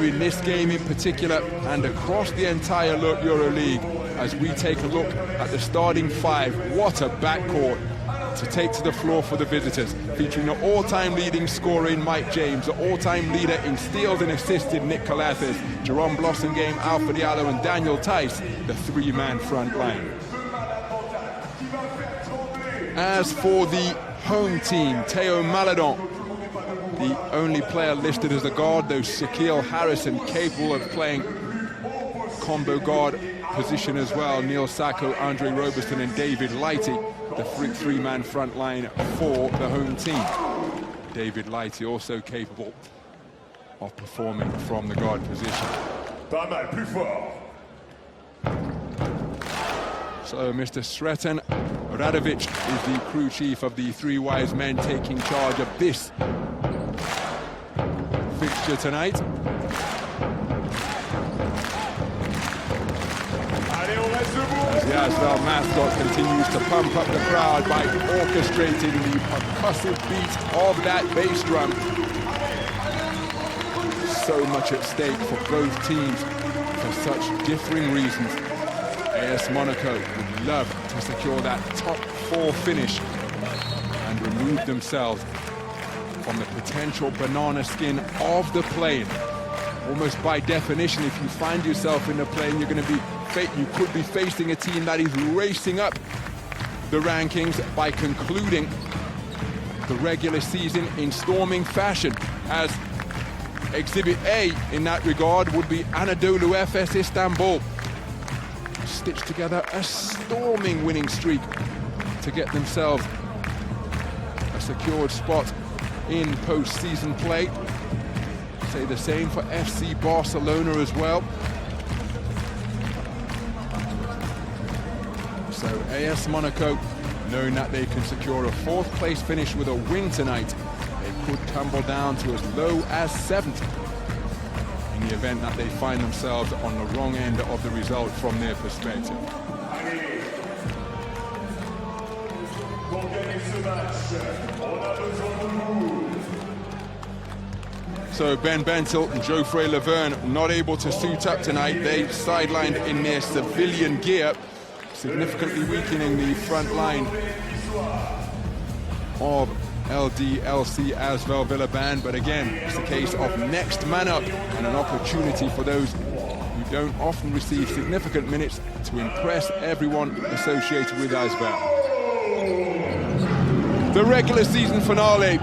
in this game in particular and across the entire Euroleague as we take a look at the starting five. What a backcourt to take to the floor for the visitors, featuring the all-time leading scorer in Mike James, the all-time leader in steals and assists in Nick Calathes, Jerome Blossomgame, Alpha Diallo and Daniel Tice, the three-man front line. As for the home team, Theo Maledon, the only player listed as a guard, though Shaquille Harrison capable of playing combo guard position as well. Neil Sacco, Andre Roberson and David Lighty, the three-man front line for the home team. David Lighty also capable of performing from the guard position. So Mr. Sreten Radovic is the crew chief of the Three Wise Men, taking charge of this fixture tonight. As the ASVEL mascot continues to pump up the crowd by orchestrating the percussive beat of that bass drum. So much at stake for both teams for such differing reasons. AS Monaco would love to secure that top four finish and remove themselves from the potential banana skin of the play-in. Almost by definition, if you find yourself in the play-in, you could be facing a team that is racing up the rankings by concluding the regular season in storming fashion, as Exhibit A in that regard would be Anadolu Efes Istanbul. Stitched together a storming winning streak to get themselves a secured spot in post-season play. Say the same for FC Barcelona as well. So AS Monaco, knowing that they can secure a fourth place finish with a win tonight, they could tumble down to as low as 7th in the event that they find themselves on the wrong end of the result from their perspective. So Ben Bentil and Geoffrey Laverne not able to suit up tonight. They sidelined in their civilian gear, significantly weakening the front line of LDLC ASVEL Villeurbanne. But again, it's a case of next man up and an opportunity for those who don't often receive significant minutes to impress everyone associated with ASVEL. The regular season finale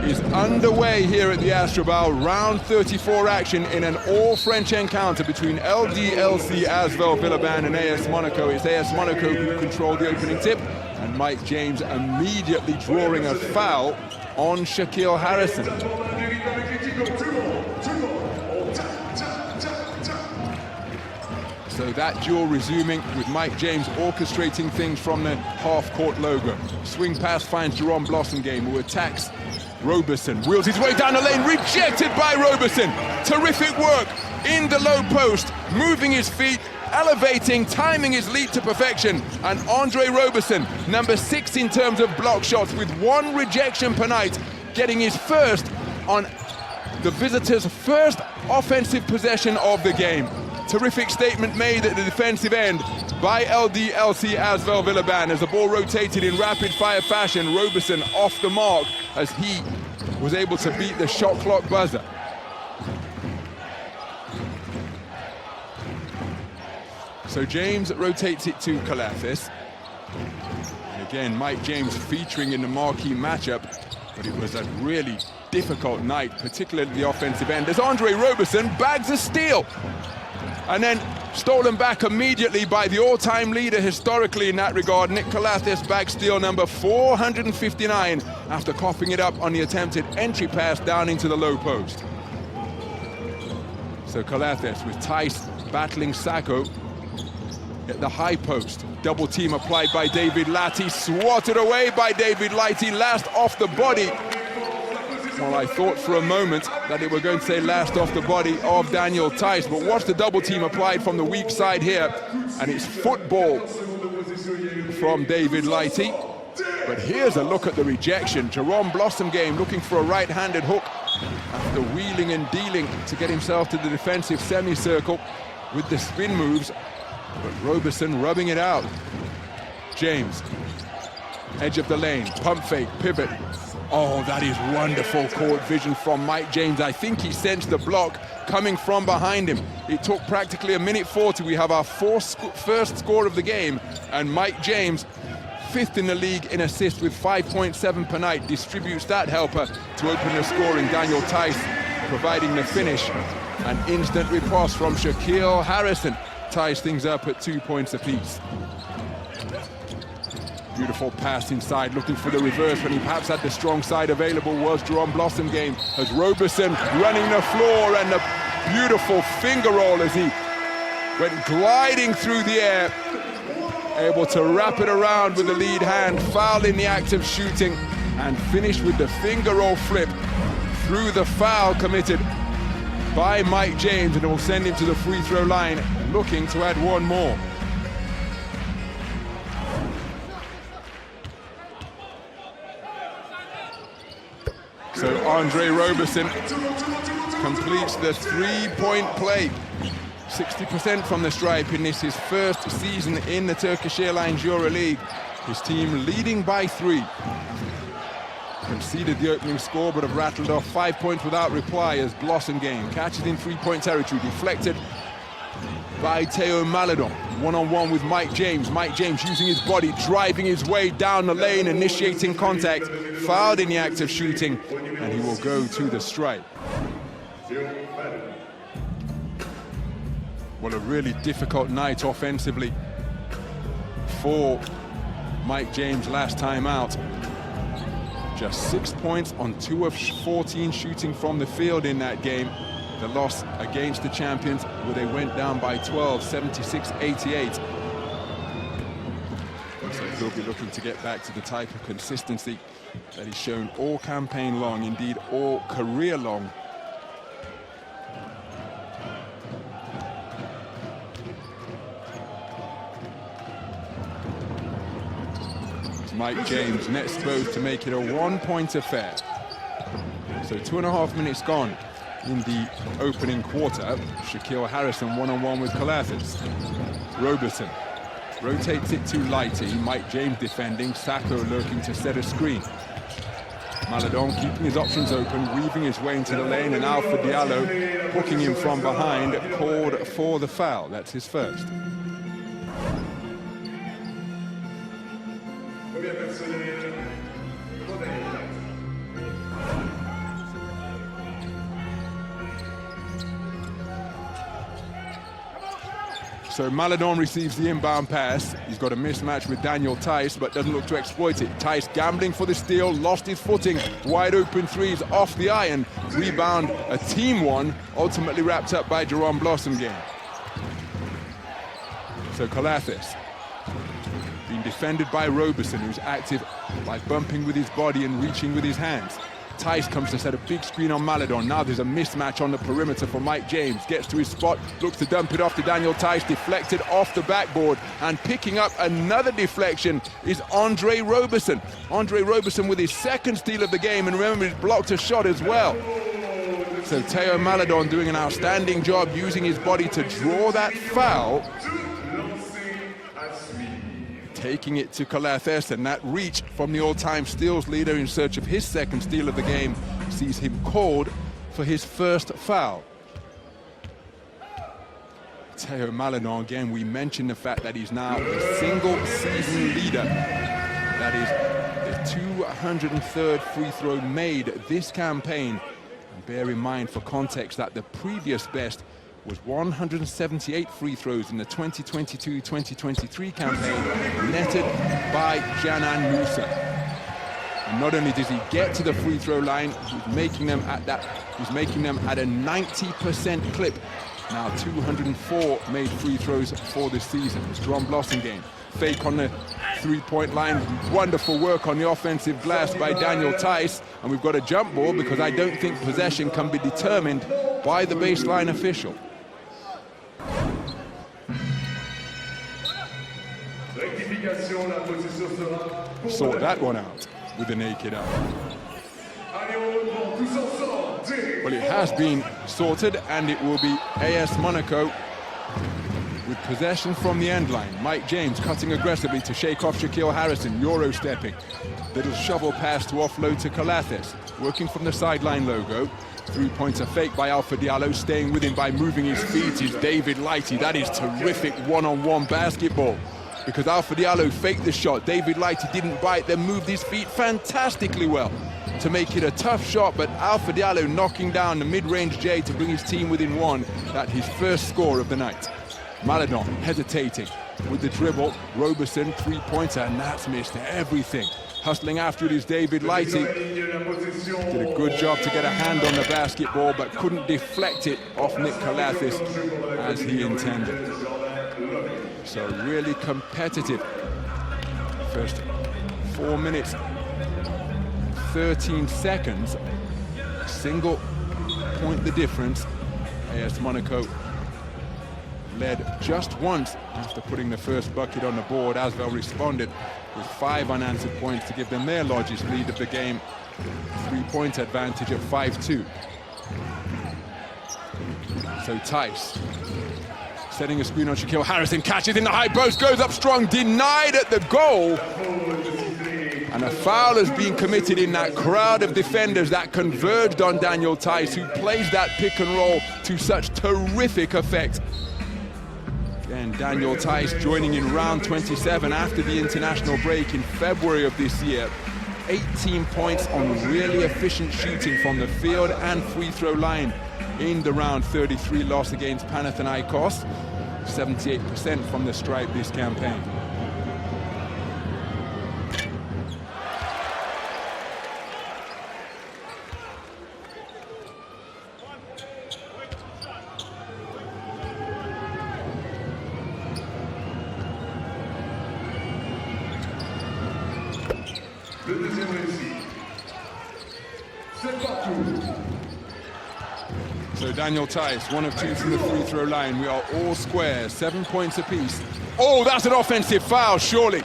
is underway here at the Astrobal. Round 34 action in an all-French encounter between LDLC ASVEL Villeurbanne and AS Monaco. It's AS Monaco who controlled the opening tip, and Mike James immediately drawing a foul on Shaquille Harrison. So that duel resuming with Mike James orchestrating things from the half-court logo. Swing pass finds Jerome Blossomgame, who attacks Roberson, wheels his way down the lane, rejected by Roberson. Terrific work in the low post, moving his feet, elevating, timing his leap to perfection. And Andre Roberson, number 6 in terms of block shots, with 1 rejection per night, getting his first on the visitors' first offensive possession of the game. Terrific statement made at the defensive end by LDLC ASVEL Villeurbanne as the ball rotated in rapid-fire fashion. Roberson off the mark as he was able to beat the shot clock buzzer. So James rotates it to Calathes. And again, Mike James featuring in the marquee matchup, but it was a really difficult night, particularly at the offensive end, as Andre Roberson bags a steal. And then stolen back immediately by the all-time leader historically in that regard, Nick Calathes, back steal number 459 after coughing it up on the attempted entry pass down into the low post. So Calathes with Tice battling Sacco at the high post. Double team applied by David Lighty, swatted away by David Lighty, last off the body. Well, I thought for a moment that they were going to say last off the body of Daniel Tice, but watch the double team applied from the weak side here, and it's football from David Lighty. But here's a look at the rejection. Jerome Blossomgame looking for a right-handed hook after wheeling and dealing to get himself to the defensive semicircle with the spin moves, but Roberson rubbing it out. James, edge of the lane, pump fake, pivot. Oh, that is wonderful court vision from Mike James. I think he sensed the block coming from behind him. It took practically a minute 40. We have our first score of the game, and Mike James, 5th in the league in assists with 5.7 per night, distributes that helper to open the scoring. Daniel Tice providing the finish. An instant riposte from Shaquille Harrison ties things up at 2 points apiece. Beautiful pass inside, looking for the reverse when he perhaps had the strong side available was Jerome Blossom game, as Roberson running the floor, and a beautiful finger roll as he went gliding through the air, able to wrap it around with the lead hand, foul in the act of shooting, and finished with the finger roll flip through the foul committed by Mike James, and it will send him to the free throw line, looking to add one more. So Andre Roberson completes the three-point play. 60% from the stripe in this, his first season in the Turkish Airlines Euroleague. His team leading by 3. Conceded the opening score, but have rattled off 5 points without reply as Blossom game catches in three-point territory, deflected by Theo Maledon. One-on-one with Mike James. Mike James using his body, driving his way down the lane, initiating contact, fouled in the act of shooting, and he will go to the stripe. Well, a really difficult night offensively for Mike James last time out. Just 6 points on 2 of 14 shooting from the field in that game. The loss against the champions, where they went down by 12, 76-88. So he'll be looking to get back to the type of consistency that he's shown all campaign long, indeed all career long. Mike James nets both to make it a 1-point affair. So 2.5 minutes gone in the opening quarter. Shaquille Harrison one-on-one with Calathes. Roberson rotates it to Lighty. Mike James defending. Sacco lurking to set a screen. Maledon keeping his options open, weaving his way into the lane, and Alpha Diallo hooking him from behind, called for the foul. That's his first. So Maledon receives the inbound pass. He's got a mismatch with Daniel Tice, but doesn't look to exploit it. Tice gambling for the steal, lost his footing. Wide open threes off the iron. Rebound, a team one, ultimately wrapped up by Jerome Blossom game. So Calathes being defended by Roberson, who's active by bumping with his body and reaching with his hands. Tice comes to set a big screen on Maledon. Now there's a mismatch on the perimeter for Mike James. Gets to his spot, looks to dump it off to Daniel Tice, deflected off the backboard, and picking up another deflection is Andre Roberson. Andre Roberson with his second steal of the game, and remember, he's blocked a shot as well. So Theo Maledon doing an outstanding job using his body to draw that foul. Taking it to Calathes, and that reach from the all-time steals leader in search of his second steal of the game sees him called for his first foul. Theo Maledon, again, we mentioned the fact that he's now the single-season leader. That is the 203rd free throw made this campaign. And bear in mind, for context, that the previous best was 178 free throws in the 2022-2023 campaign, netted by Canan Musa. And not only does he get to the free throw line, he's making them at a 90% clip. Now 204 made free throws for this season. It's Jerome Blossom game. Fake on the three-point line. Wonderful work on the offensive glass by Daniel Tice. And we've got a jump ball because I don't think possession can be determined by the baseline official. Sort that one out with the naked eye. Well, it has been sorted, and it will be AS Monaco with possession from the end line. Mike James cutting aggressively to shake off Shaquille Harrison, Euro-stepping. Little shovel pass to offload to Calathes, working from the sideline logo. Three-pointer fake by Alpha Diallo, staying with him by moving his feet is David Lighty. That is terrific one-on-one basketball, because Alpha Diallo faked the shot. David Lighty didn't bite, then moved his feet fantastically well to make it a tough shot, but Alpha Diallo knocking down the mid-range J to bring his team within one. That's his first score of the night. Maledon hesitating with the dribble. Roberson, three-pointer, and that's missed everything. Hustling after it is David Lighty. Did a good job to get a hand on the basketball, but couldn't deflect it off Nick Calathes as he intended. So really competitive. First 4 minutes, 13 seconds. Single point the difference. AS Monaco led just once after putting the first bucket on the board. ASVEL responded with 5 unanswered points to give them their largest lead of the game. 3-point advantage at 5-2. So Tice setting a screen on Shaquille Harrison, catches in the high post, goes up strong, denied at the goal. And a foul has been committed in that crowd of defenders that converged on Daniel Tice, who plays that pick and roll to such terrific effect. And Daniel Tice joining in round 27 after the international break in February of this year. 18 points on really efficient shooting from the field and free throw line in the round 33 loss against Panathinaikos. 78% from the stripe this campaign. So Daniel Tice, 1 of 2 from the free throw line. We are all square, 7 points apiece. Oh, that's an offensive foul, surely.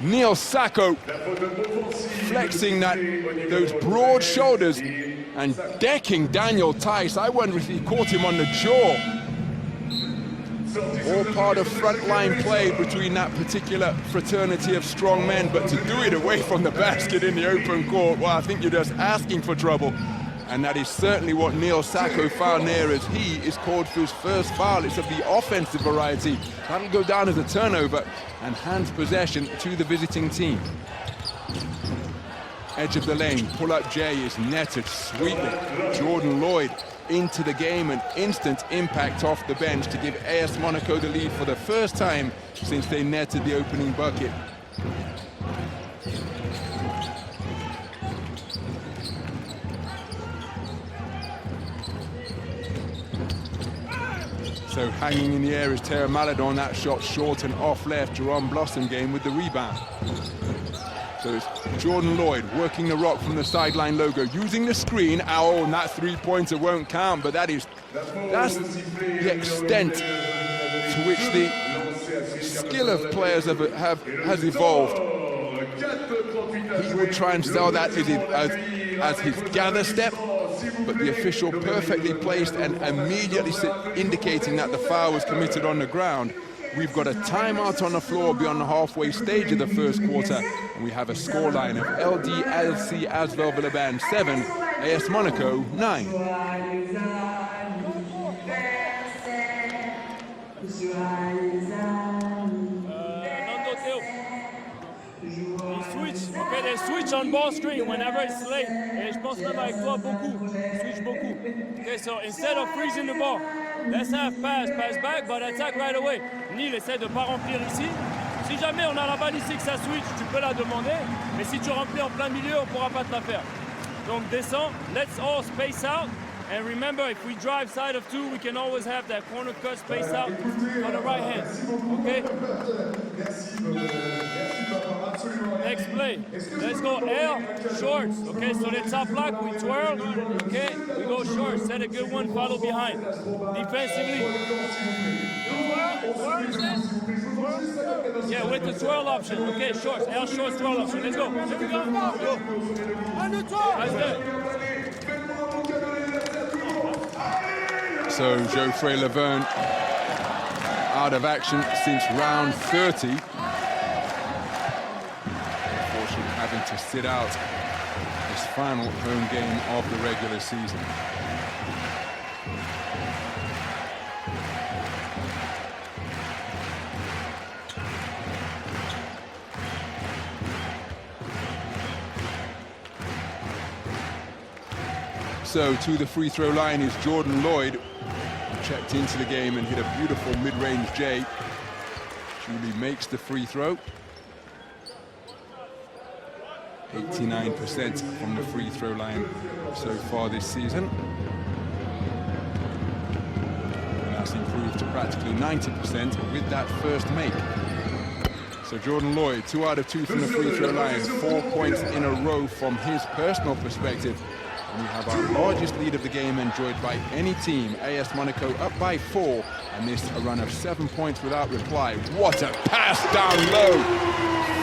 Neil Sacco flexing those broad shoulders and decking Daniel Tice. I wonder if he caught him on the jaw. All part of frontline play between that particular fraternity of strong men, but to do it away from the basket in the open court, well, I think you're just asking for trouble. And that is certainly what Neil Sacco found there, as he is called for his first foul. It's of the offensive variety. That'll go down as a turnover and hands possession to the visiting team. Edge of the lane, pull-up J is netted sweetly. Jordan Lloyd into the game, an instant impact off the bench to give AS Monaco the lead for the first time since they netted the opening bucket. So hanging in the air is Tara Maledon. That shot short and off left. Jerome Blossom game with the rebound. So it's Jordan Lloyd working the rock from the sideline logo, using the screen. Oh, and that three-pointer won't count, but that's the extent to which the skill of players has evolved. He would try and sell that as his gather step, but the official perfectly placed and immediately indicating that the foul was committed on the ground. We've got a timeout on the floor beyond the halfway stage of the first quarter, and we have a scoreline of LDLC ASVEL Villeurbanne 7, AS Monaco 9. Okay, they switch on ball screen whenever it's late. Et je pense même avec toi beaucoup. Switch beaucoup. Okay, so instead of freezing the ball, let's have pass back, but attack right away. Neil essaie de ne pas remplir ici. Si jamais on a la balle ici que ça switch, tu peux la demander. Mais si tu remplis en plein milieu, on ne pourra pas te la faire. Donc descends, let's all space out. And remember, if we drive side of 2, we can always have that corner cut space out on the right hand. Okay? Next play. Let's go L, shorts. Okay, so the top block, we twirl. Okay, we go short. Set a good one, follow behind. Defensively. Yeah, with the twirl option. Okay, shorts. L shorts, twirl option. Let's go. Here we go. Go. That's good. So Geoffrey Laverne out of action since round 30. Unfortunately, having to sit out his final home game of the regular season. So to the free throw line is Jordan Lloyd, who checked into the game and hit a beautiful mid-range J. Julie makes the free throw. 89% from the free throw line so far this season. And that's improved to practically 90% with that first make. So Jordan Lloyd, 2 out of 2 from the free throw line, 4 points in a row from his personal perspective. And we have our largest lead of the game enjoyed by any team. AS Monaco up by 4, and this a run of 7 points without reply. What a pass down low!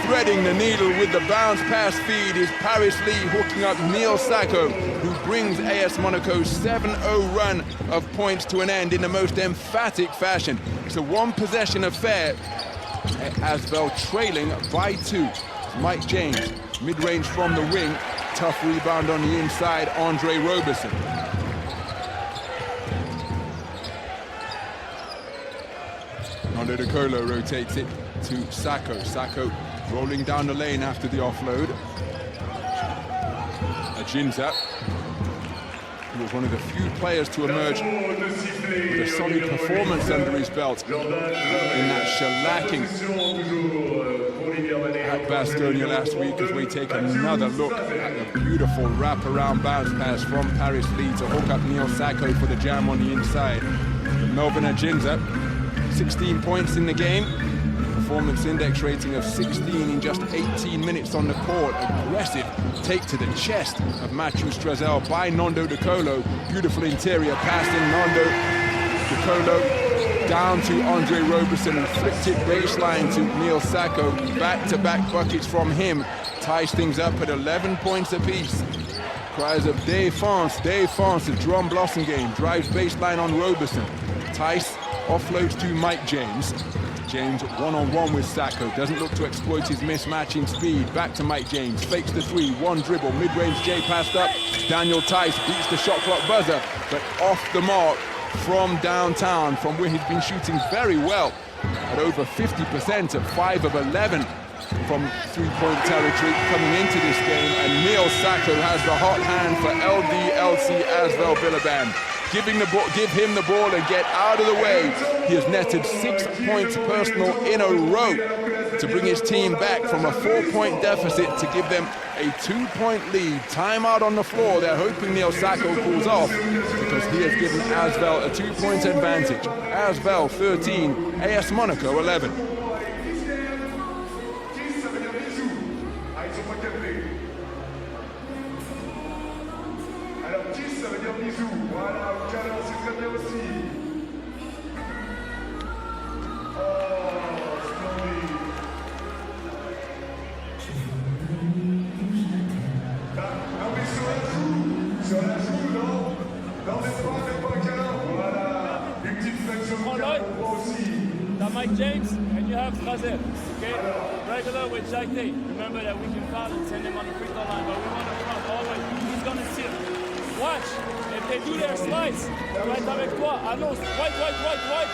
Threading the needle with the bounce pass feed is Paris Lee hooking up Neil Sacco, who brings AS Monaco's 7-0 run of points to an end in the most emphatic fashion. It's a one-possession affair. ASVEL trailing by 2. Mike James, mid-range from the wing. Tough rebound on the inside, Andre Roberson. Nando De Colo rotates it to Sacco. Sacco rolling down the lane after the offload. Ajinza, who was one of the few players to emerge with a solid performance under his belt in that shellacking at Bastogne last week, as we take another look at the beautiful wraparound bounce pass from Paris Lee to hook up Neil Sacco for the jam on the inside. Melvin Ajinza, 16 points in the game, performance index rating of 16 in just 18 minutes on the court. Aggressive take to the chest of Mathieu Strazel by Nando De Colo. Beautiful interior pass in Nando De Colo down to Andre Roberson and flipped it baseline to Neil Sacco. Back-to-back buckets from him ties things up at 11 points apiece. Cries of défense, défense. The Jerome Blossom game drives baseline on Roberson. Tice offloads to Mike James. James one-on-one with Sacco, doesn't look to exploit his mismatch in speed. Back to Mike James, fakes the 3, one dribble, mid-range J passed up. Daniel Tice beats the shot clock buzzer, but off the mark from downtown, from where he's been shooting very well at over 50% at 5 of 11 from three-point territory coming into this game. And Neil Sacco has the hot hand for LDLC ASVEL Villeurbanne. Give him the ball and get out of the way. He has netted 6 points personal in a row to bring his team back from a 4-point deficit to give them a 2-point lead. Timeout on the floor. They're hoping Neil Sacco pulls off because he has given ASVEL a 2-point advantage. ASVEL 13, AS Monaco 11. Mike James, and you have Strazel, okay? Regular with Jack Day. Remember that we can foul and send him on the free throw line, but we want to front always. He's going to sit. Watch. If they do their slice, il va être avec toi. Annonce, white,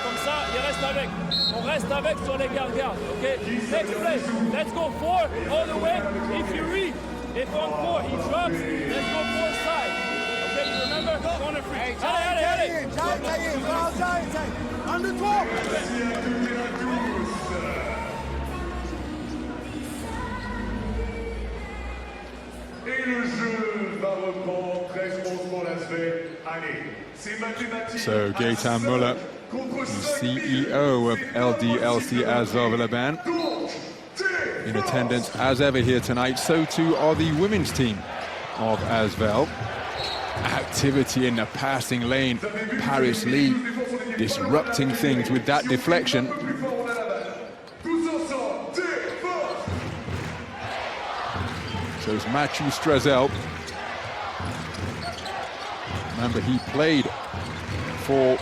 comme ça, il reste avec. On reste avec sur les gardes, okay? Next play. Let's go 4 all the way. If you read, if on 4 he drops, let's go 4 side. Okay, you remember? Corner free. Allez. Under 12. Et le jeu va reprendre 13-11 pour l'ASVEL. Allez, c'est mathématique. So Gaëtan Muller, the CEO of LDLC ASVEL Villeurbanne, in attendance as ever here tonight. So too are the women's team of ASVEL. Activity in the passing lane. Paris Lee disrupting things with that deflection. So it's Mathieu Strazel. Remember, he played for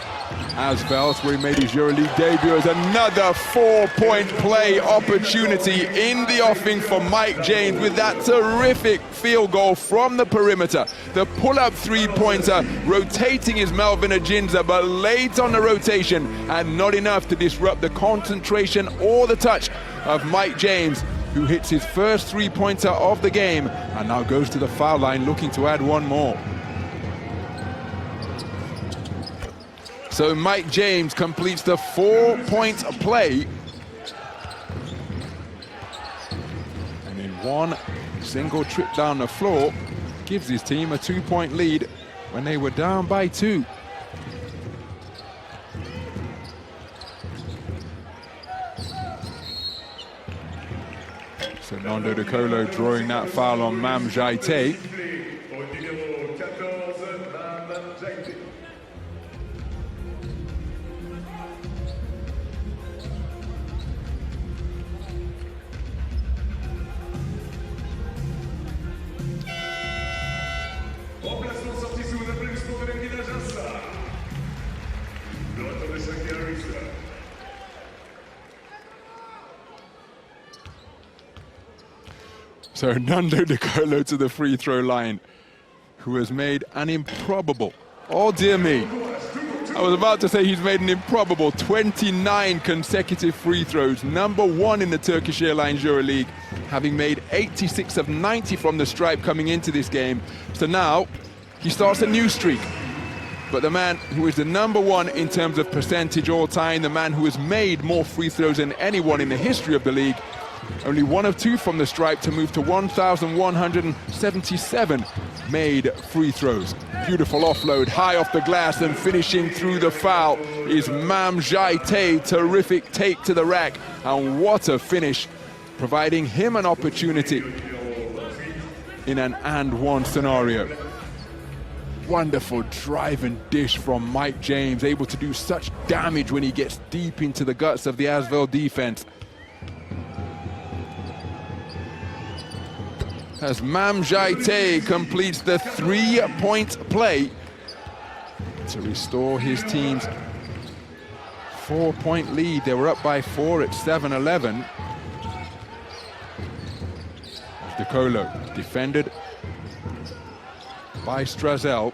ASVEL, where he made his Euroleague debut, as another 4-point play opportunity in the offing for Mike James with that terrific field goal from the perimeter. The pull-up three-pointer, rotating his Melvin Ajinza, but late on the rotation and not enough to disrupt the concentration or the touch of Mike James, who hits his first three-pointer of the game and now goes to the foul line looking to add one more. So Mike James completes the 4-point play. And in one single trip down the floor, gives his team a 2-point lead when they were down by 2. So Nando De Colo drawing that foul on Mam Jaite. So Nando De Colo to the free throw line, who has made an improbable, oh dear me, I was about to say he's made an improbable 29 consecutive free throws, #1 in the Turkish Airlines Euroleague, having made 86 of 90 from the stripe coming into this game. So now he starts a new streak. But the man who is the #1 in terms of percentage all time, the man who has made more free throws than anyone in the history of the league, only 1 of 2 from the stripe to move to 1,177 made free throws. Beautiful offload, high off the glass, and finishing through the foul is Mam Jaite. Terrific take to the rack, and what a finish, providing him an opportunity in an and-one scenario. Wonderful drive and dish from Mike James, able to do such damage when he gets deep into the guts of the ASVEL defense. As Mam Jaite completes the 3-point play to restore his team's 4-point lead. They were up by 4 at 7-11. De Colo defended by Strazel.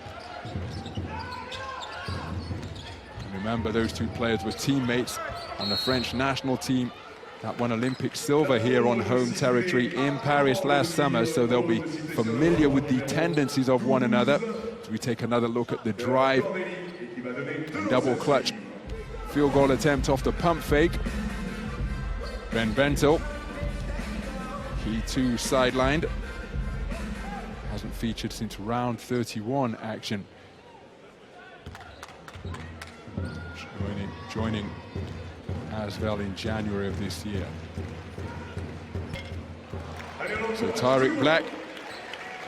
Remember, those two players were teammates on the French national team that won Olympic silver here on home territory in Paris last summer, so they'll be familiar with the tendencies of one another. As we take another look at the drive and double clutch field goal attempt off the pump fake. Ben Bentel, he too sidelined. Hasn't featured since round 31 action. Joining ASVEL in January of this year. So Tariq Black,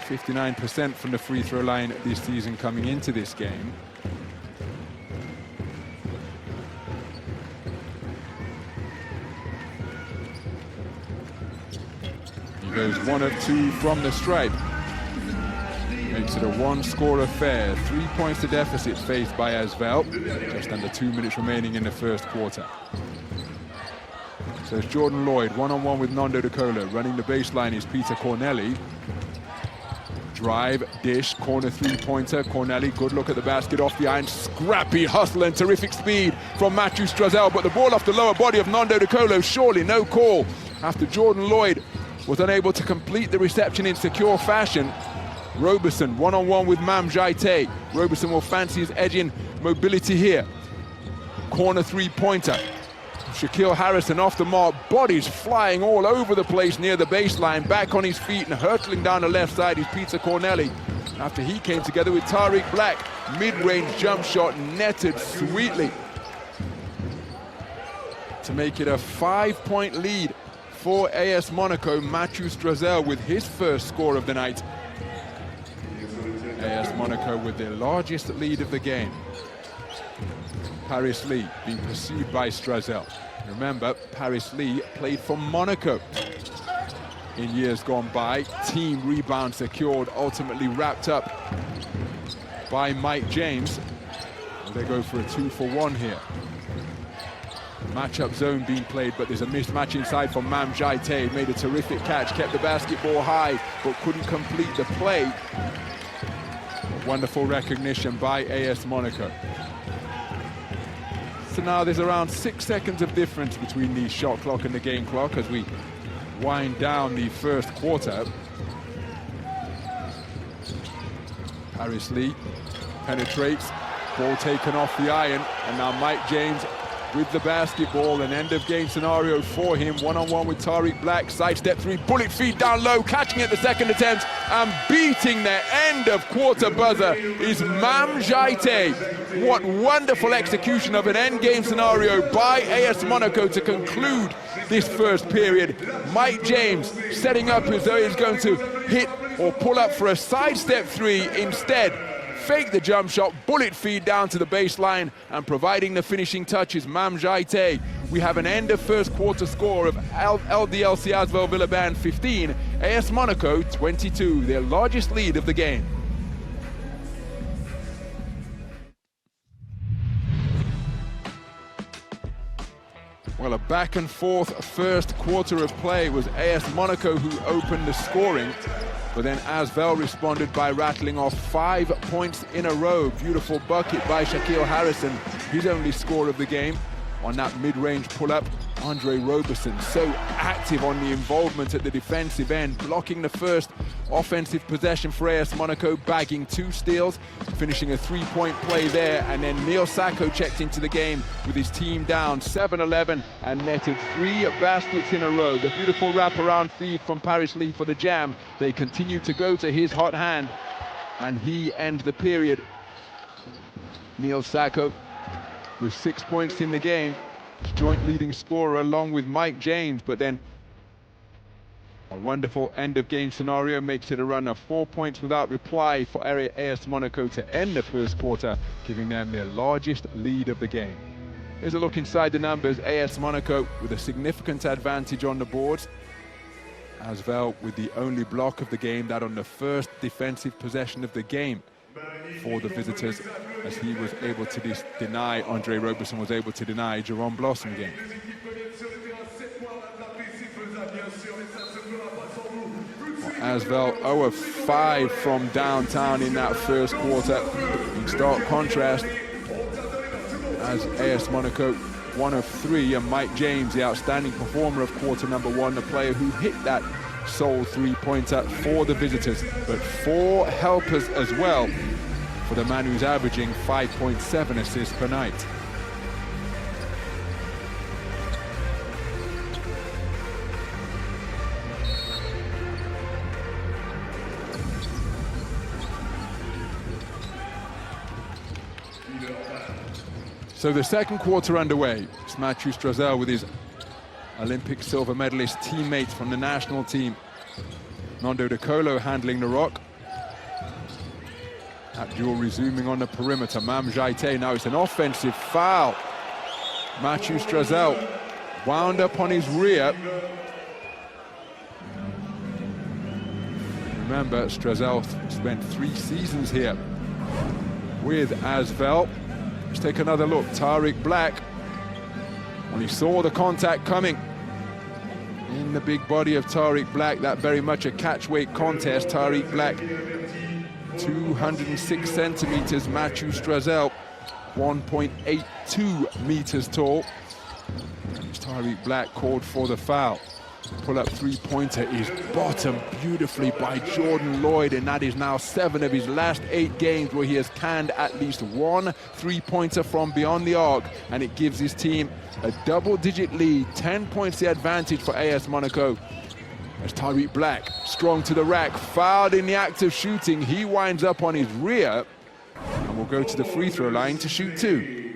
59% from the free throw line this season coming into this game. He goes 1 of 2 from the stripe. Makes it a 1-score affair. 3 points to deficit faced by ASVEL. Just under 2 minutes remaining in the first quarter. So it's Jordan Lloyd, one-on-one with Nando De Colo. Running the baseline is Peter Corneli. Drive, dish, corner three-pointer. Corneli, good look at the basket off the iron. Scrappy hustle and terrific speed from Matthew Strazel, but the ball off the lower body of Nando De Colo. Surely no call after Jordan Lloyd was unable to complete the reception in secure fashion. Roberson, one-on-one with Mam Jaite. Roberson will fancy his edging mobility here. Corner three-pointer. Shaquille Harrison off the mark, bodies flying all over the place near the baseline, back on his feet and hurtling down the left side is Peter Corneli. After he came together with Tariq Black, mid-range jump shot netted sweetly to make it a 5-point lead for AS Monaco. Matthew Strazel with his first score of the night. AS Monaco with their largest lead of the game. Paris Lee being pursued by Strazel. Remember, Paris Lee played for Monaco in years gone by. Team rebound secured, ultimately wrapped up by Mike James. Well, they go for a 2-for-1 here. Matchup zone being played, but there's a mismatch inside from Mam Jaite. Made a terrific catch, kept the basketball high, but couldn't complete the play. Wonderful recognition by AS Monaco. So now there's around 6 seconds of difference between the shot clock and the game clock as we wind down the first quarter. Paris Lee penetrates, ball taken off the iron, and now Mike James with the basketball. An end of game scenario for him. One-on-one with Tariq Black, sidestep three, bullet feed down low, catching it the second attempt, and beating their end of quarter buzzer is Mam Jaite. What wonderful execution of an end game scenario by AS Monaco to conclude this first period. Mike James setting up as though he's going to hit or pull up for a sidestep three. Instead, fake the jump shot, bullet feed down to the baseline, and providing the finishing touches, Mam Jaite. We have an end of first quarter score of LDLC ASVEL Villeurbanne 15, AS Monaco 22, their largest lead of the game. Well, a back and forth first quarter of play. It was AS Monaco who opened the scoring, but then ASVEL responded by rattling off 5 points in a row. Beautiful bucket by Shaquille Harrison, his only score of the game on that mid-range pull-up. Andre Roberson, so active on the involvement at the defensive end, blocking the first offensive possession for AS Monaco, bagging 2 steals, finishing a 3-point play there, and then Neil Sacco checked into the game with his team down 7-11 and netted 3 baskets in a row. The beautiful wraparound feed from Paris Lee for the jam. They continue to go to his hot hand, and he ends the period. Neil Sacco with 6 points in the game, joint leading scorer along with Mike James, but then a wonderful end of game scenario makes it a run of 4 points without reply for AS Monaco to end the first quarter, giving them their largest lead of the game. Here's a look inside the numbers. AS Monaco with a significant advantage on the boards. ASVEL with the only block of the game, that on the first defensive possession of the game for the visitors, as he was able to deny, Andre Roberson was able to deny Jerome Blossom game. ASVEL 0 of 5 from downtown in that first quarter. In stark contrast, as AS Monaco 1 of 3, and Mike James, the outstanding performer of quarter number 1, the player who hit that sole 3-pointer for the visitors, but 4 helpers as well for the man who's averaging 5.7 assists per night. So the second quarter underway. It's Mathieu Strazel with his Olympic silver medalist teammates from the national team. Nando De Colo handling the rock. Abdul resuming on the perimeter. Mam Jaite, now it's an offensive foul. Mathieu Strazel wound up on his rear. Remember, Strazel spent 3 seasons here with ASVEL. Let's take another look. Tariq Black, when he saw the contact coming in the big body of Tariq Black, that very much a catch weight contest. Tariq Black 206 centimeters, Mathieu Strazel 1.82 meters tall. Tariq Black called for the foul. Pull-up 3-pointer is bottomed beautifully by Jordan Lloyd, and that is now 7 of his last 8 games where he has canned at least 1 3-pointer from beyond the arc, and it gives his team a double-digit lead. 10 points the advantage for AS Monaco. As Tariq Black, strong to the rack, fouled in the act of shooting. He winds up on his rear and will go to the free throw line to shoot 2.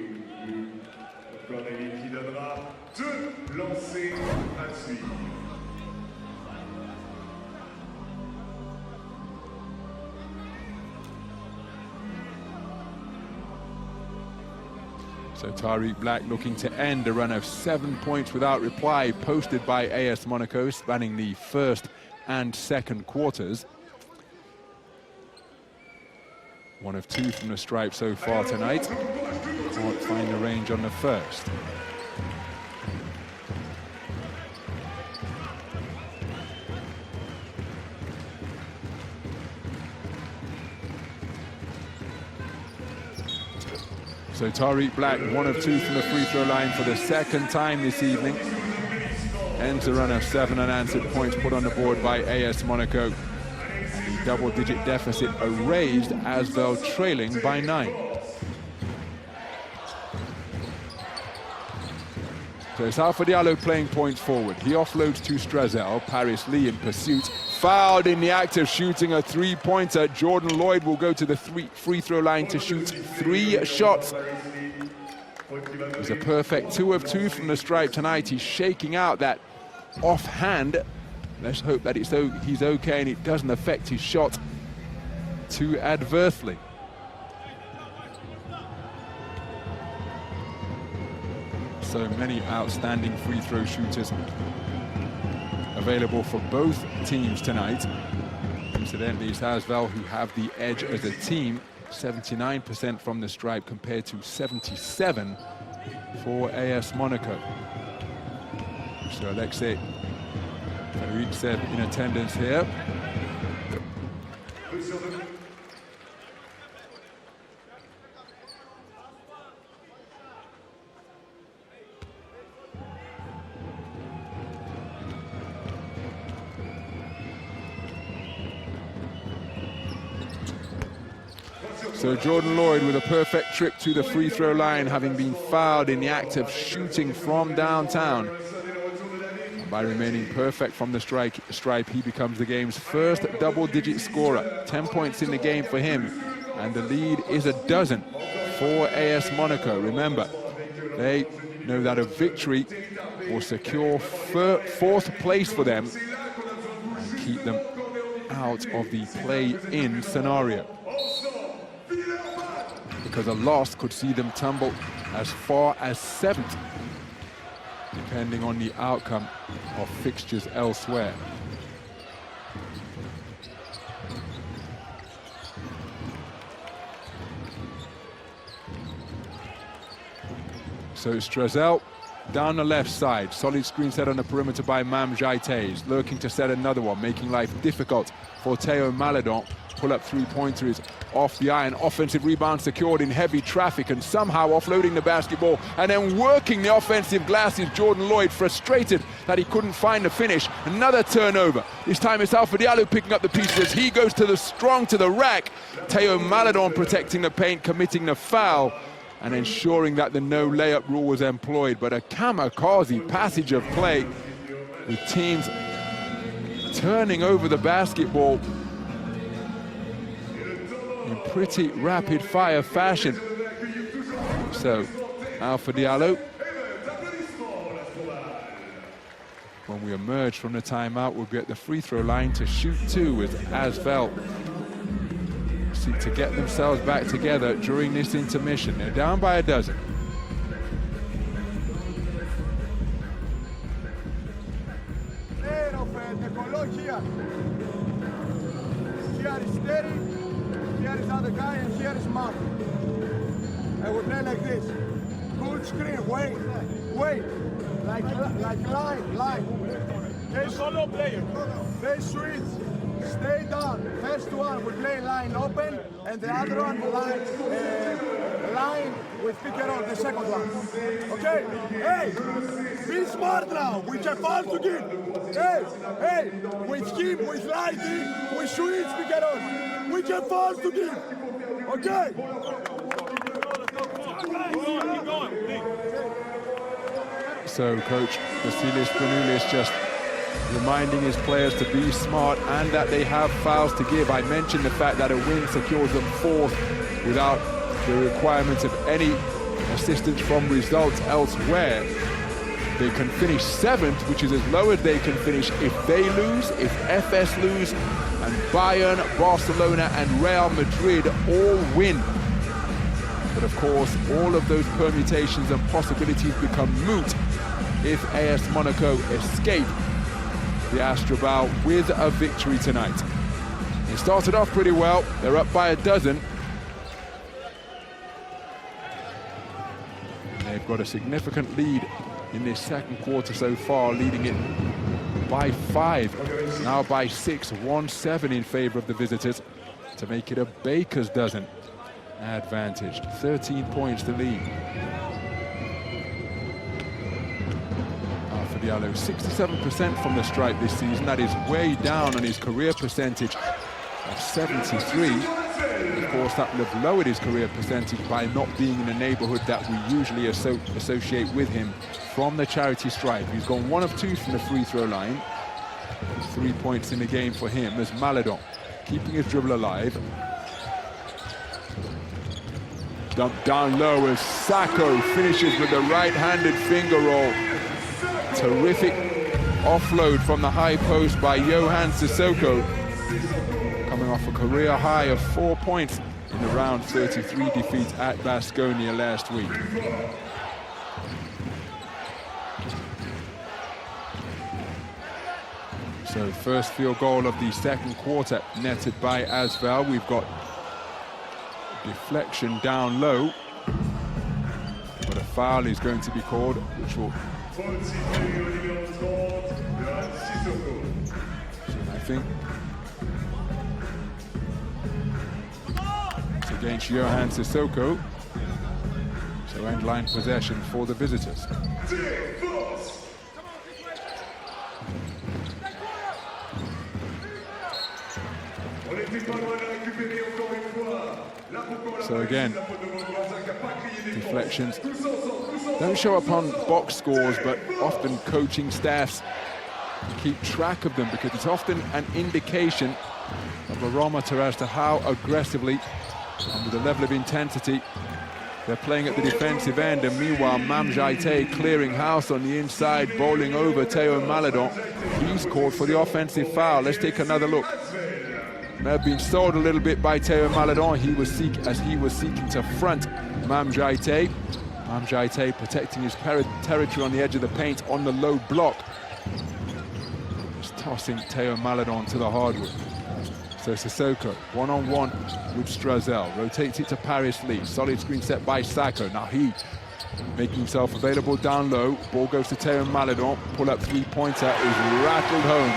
So Tariq Black looking to end a run of 7 points without reply, posted by AS Monaco, spanning the first and second quarters. 1 of 2 from the stripe so far tonight. Can't find the range on the first. So Tariq Black, 1 of 2 from the free throw line for the second time this evening. Ends a run of 7 unanswered points put on the board by AS Monaco. And the double-digit deficit erased, ASVEL trailing by 9. So it's Alpha Diallo playing points forward. He offloads to Strazel. Paris Lee in pursuit. Fouled in the act of shooting a three-pointer. Jordan Lloyd will go to the free throw line to shoot 3 shots. It was a perfect 2 of 2 from the stripe tonight. He's shaking out that offhand. Let's hope that he's okay and it doesn't affect his shot too adversely. So many outstanding free throw shooters available for both teams tonight. Incidentally, it's ASVEL who have the edge as a team, 79% from the stripe compared to 77 for AS Monaco. So Alexei Farouksev in attendance here. So Jordan Lloyd with a perfect trip to the free throw line, having been fouled in the act of shooting from downtown. And by remaining perfect from the stripe, he becomes the game's first double-digit scorer. 10 points in the game for him, and the lead is a dozen for AS Monaco. Remember, they know that a victory will secure fourth place for them and keep them out of the play-in scenario. Because a loss could see them tumble as far as 7th, depending on the outcome of fixtures elsewhere. So Strazel down the left side, solid screen set on the perimeter by Mam Jaite, lurking to set another one, making life difficult for Théo Maledon. Pull-up three-pointer is off the iron. Offensive rebound secured in heavy traffic, and somehow offloading the basketball and then working the offensive glass is Jordan Lloyd, frustrated that he couldn't find the finish. Another turnover. This time it's Alpha Diallo picking up the pieces. He goes to the rack. Théo Maledon protecting the paint, committing the foul and ensuring that the no layup rule was employed. But a kamikaze passage of play with teams turning over the basketball in pretty rapid-fire fashion. So, Alpha Diallo, when we emerge from the timeout, we'll be at the free throw line to shoot 2 as ASVEL seek to get themselves back together during this intermission. They're down by a dozen. Here is steady, here is other guy, and here is Mark. And we play like this. Full screen, wait. Like line. They solo player. They switch, stay down. First one, we play line open, and the other one line with pick and roll, the second one. Okay? Hey, be smart now. We can foul to give. Hey, with him, with Lighty, we switch pick and roll. We can foul to give. Okay? So Coach Vasilis Panoulis just reminding his players to be smart and that they have fouls to give. I mentioned the fact that a win secures them 4th without the requirement of any assistance from results elsewhere. They can finish 7th, which is as low as they can finish if they lose, if FS lose, and Bayern, Barcelona and Real Madrid all win. But of course, all of those permutations and possibilities become moot if AS Monaco escape the Astrobal with a victory tonight. They started off pretty well. They're up by a dozen. They've got a significant lead in this second quarter so far, leading it by 5, now by 6, 1-7 in favor of the visitors to make it a baker's dozen advantage. 13 points to lead. Diallo, 67% from the stripe this season. That is way down on his career percentage of 73. Of course, that would have lowered his career percentage by not being in the neighborhood that we usually associate with him from the charity stripe. He's gone 1 of 2 from the free throw line. 3 points in the game for him as Maledon keeping his dribble alive. Dump down low as Sacco finishes with the right-handed finger roll. Terrific offload from the high post by Johan Sissoko, coming off a career high of 4 points in the round 33 defeat at Baskonia last week. So first field goal of the second quarter netted by ASVEL. We've got deflection down low, but a foul is going to be called, which will... So I think it's against Johan Sissoko. So end line possession for the visitors. So again, deflections don't show up on box scores, but often coaching staffs keep track of them because it's often an indication, a barometer as to how aggressively and with the level of intensity they're playing at the defensive end. And meanwhile, Mam Jaite clearing house on the inside, bowling over Theo Maledon. He's called for the offensive foul. Let's take another look. May have been sold a little bit by Theo Maledon. He was seeking to front Mam Jaite. Mam Jaite protecting his territory on the edge of the paint on the low block. Just tossing Theo Maledon to the hardwood. So Sissoko, one-on-one with Strazel. Rotates it to Paris Lee. Solid screen set by Sacco. Now he making himself available down low. Ball goes to Theo Maledon. Pull-up three-pointer is rattled home.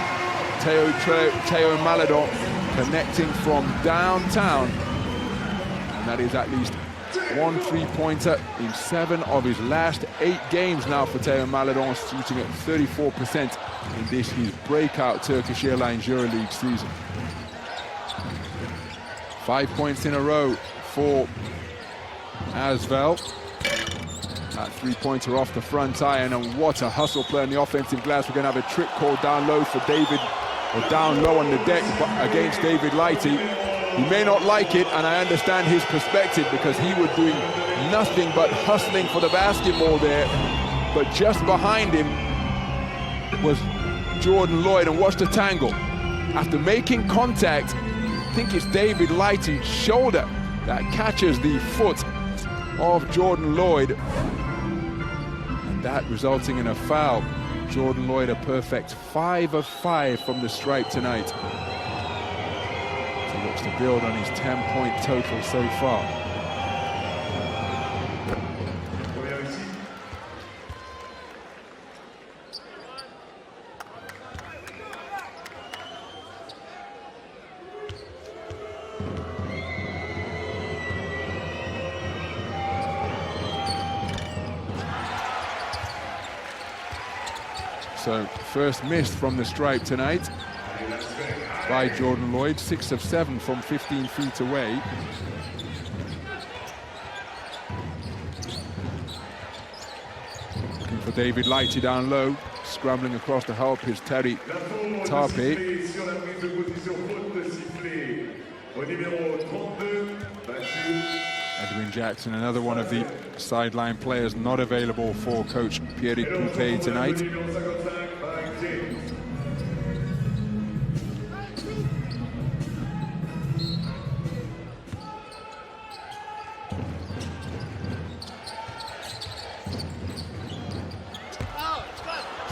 Theo Maledon connecting from downtown. And that is at least 1 3-pointer in 7 of his last 8 games now for Theo Maledon, shooting at 34% in this his breakout Turkish Airlines Euroleague season. 5 points in a row for ASVEL. That 3-pointer off the front iron, and what a hustle play on the offensive glass. We're going to have a trick called down low for David, or down low on the deck against David Lighty. He may not like it, and I understand his perspective because he was doing nothing but hustling for the basketball there. But just behind him was Jordan Lloyd, and watch the tangle. After making contact, I think it's David Lighty's shoulder that catches the foot of Jordan Lloyd, and that resulting in a foul. Jordan Lloyd a perfect 5 of 5 from the stripe tonight. So looks to build on his 10-point total so far. So first miss from the stripe tonight by Jordan Lloyd, 6 of 7 from 15 feet away. Looking for David Lighty down low, scrambling across to help his Terry Tarpe. Edwin Jackson, another one of the sideline players not available for coach Pierrick Poupé tonight.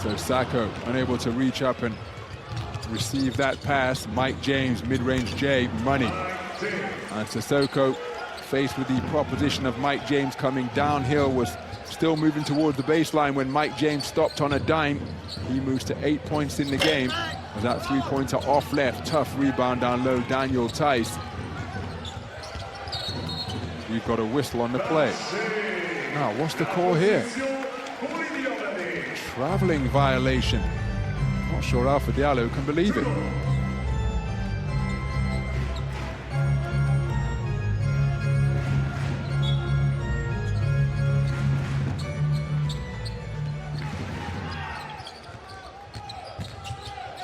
So Sacco unable to reach up and receive that pass. Mike James, mid-range J, money. And Sissoko, faced with the proposition of Mike James coming downhill, was Still moving towards the baseline when Mike James stopped on a dime. He moves to 8 points in the game. As that three-pointer off left, tough rebound down low, Daniel Tice. We've got a whistle on the play. Now, what's the call here? Traveling violation. Not sure Alpha Diallo can believe it.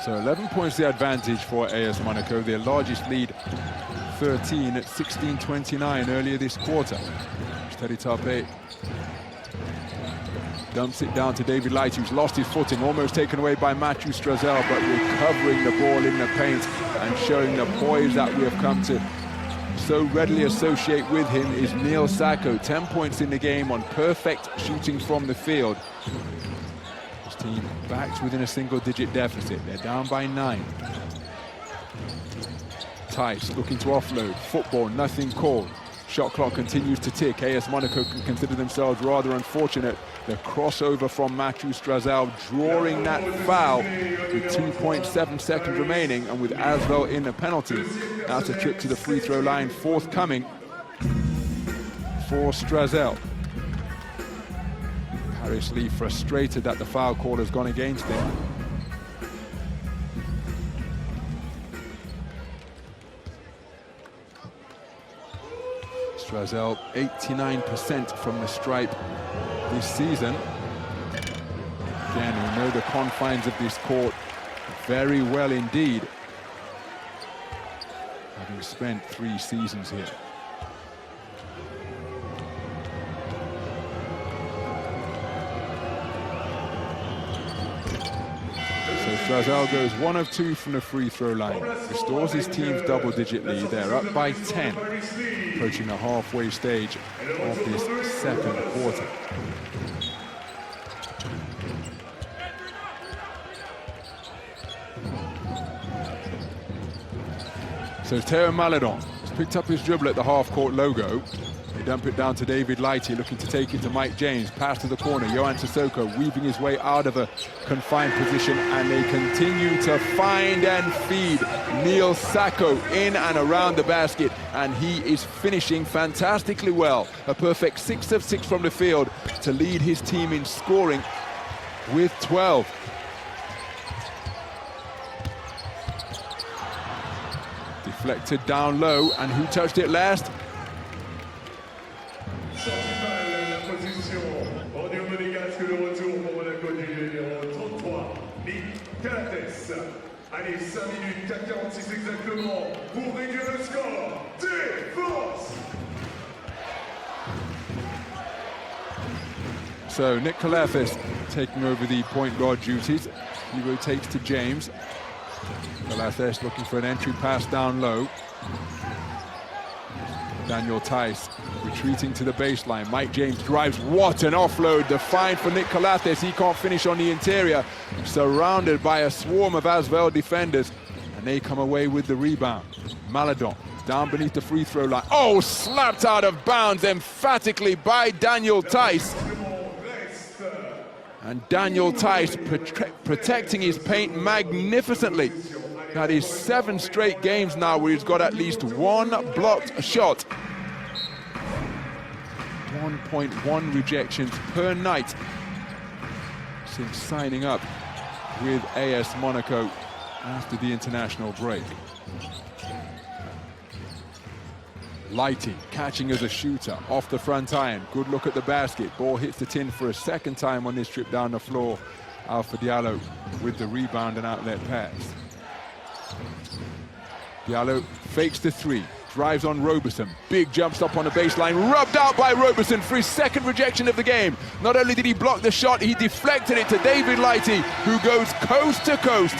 So 11 points the advantage for AS Monaco, their largest lead, 13 at 16:29 earlier this quarter. Steady Tarpe dumps it down to David Light, who's lost his footing, almost taken away by Matthew Strazel, but recovering the ball in the paint and showing the poise that we have come to so readily associate with him is Neil Sacco. 10 points in the game on perfect shooting from the field. His team back within a single-digit deficit. They're down by 9. Tice looking to offload. Football, nothing called. Shot clock continues to tick. AS Monaco can consider themselves rather unfortunate. The crossover from Matthew Strazel drawing that foul with 2.7 seconds remaining, and with ASVEL in the penalty. That's a trip to the free throw line forthcoming for Strazel. Paris Lee frustrated that the foul call has gone against him. Strazel 89% from the stripe this season. Again, we know the confines of this court very well indeed, having spent 3 seasons here. So Strazel goes 1 of 2 from the free throw line, restores his team's double-digit lead. They're up by 10, approaching the halfway stage of this second quarter. So Théo Maledon has picked up his dribble at the half-court logo. They dump it down to David Lighty, looking to take it to Mike James. Pass to the corner, Yohan Sissoko weaving his way out of a confined position, and they continue to find and feed Neil Sacco in and around the basket, and he is finishing fantastically well. A perfect 6 of 6 from the field to lead his team in scoring with 12. Deflected down low, and who touched it last? La position en Euroliga que le retour pour Monaco du numéro 33, Nick Calates. Allez, 5 minutes 4:46 exactement pour réduire le score. Défense! So Nick Calates taking over the point guard duties. He rotates to James. Calates looking for an entry pass down low. Daniel Tice retreating to the baseline. Mike James drives. What an offload. The find for Nick Calates. He can't finish on the interior. Surrounded by a swarm of ASVEL defenders. And they come away with the rebound. Maledon down beneath the free throw line. Oh, slapped out of bounds emphatically by Daniel Tice. And Daniel Tice protecting his paint magnificently. That is 7 straight games now where he's got at least 1 blocked shot. 1.1 rejections per night since signing up with AS Monaco after the international break. Lighty catching as a shooter off the front iron. Good look at the basket. Ball hits the tin for a second time on this trip down the floor. Alpha Diallo with the rebound and outlet pass. Diallo fakes the 3, drives on Roberson. Big jump stop on the baseline, rubbed out by Roberson for his 2nd rejection of the game. Not only did he block the shot, he deflected it to David Lighty, who goes coast to coast.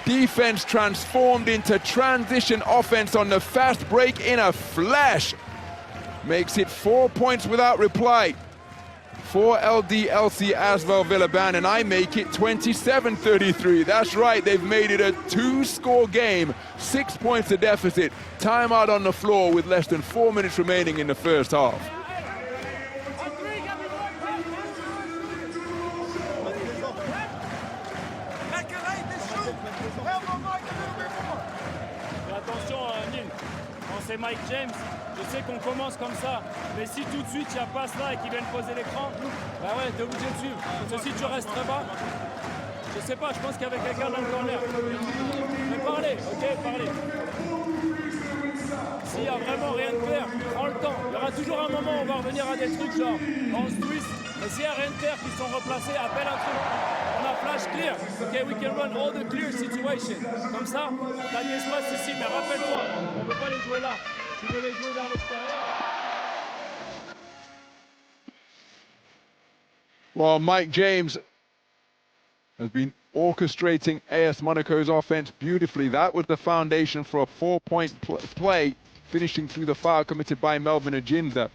Defense transformed into transition offense on the fast break in a flash. Makes it 4 points without reply for LDLC ASVEL Villeurbanne, and I make it 27-33. That's right, they've made it a 2-score game, 6 points to deficit. Timeout on the floor with less than 4 minutes remaining in the first half. c'est Mike James. Je sais qu'on commence comme ça, mais si tout de suite il y a pas cela et qu'ils viennent poser l'écran, bah ouais, t'es obligé de suivre. Parce que si tu restes très bas, je sais pas, je pense qu'il y avait quelqu'un dans le corner. Mais parlez, ok, parlez. S'il y a vraiment rien de clair, prends le temps. Il y aura toujours un moment où on va revenir à des trucs genre on se twist. Mais s'il y a rien de clair qui sont replacés, appelle un truc. On a flash clear. Ok, we can run all the clear situations. Comme ça, t'as de l'espace ici, mais rappelle-toi, on ne peut pas les jouer là. Tu veux les jouer vers l'extérieur. Well, Mike James has been orchestrating AS Monaco's offense beautifully. That was the foundation for a 4-point play, finishing through the foul committed by Melvin Ajinza,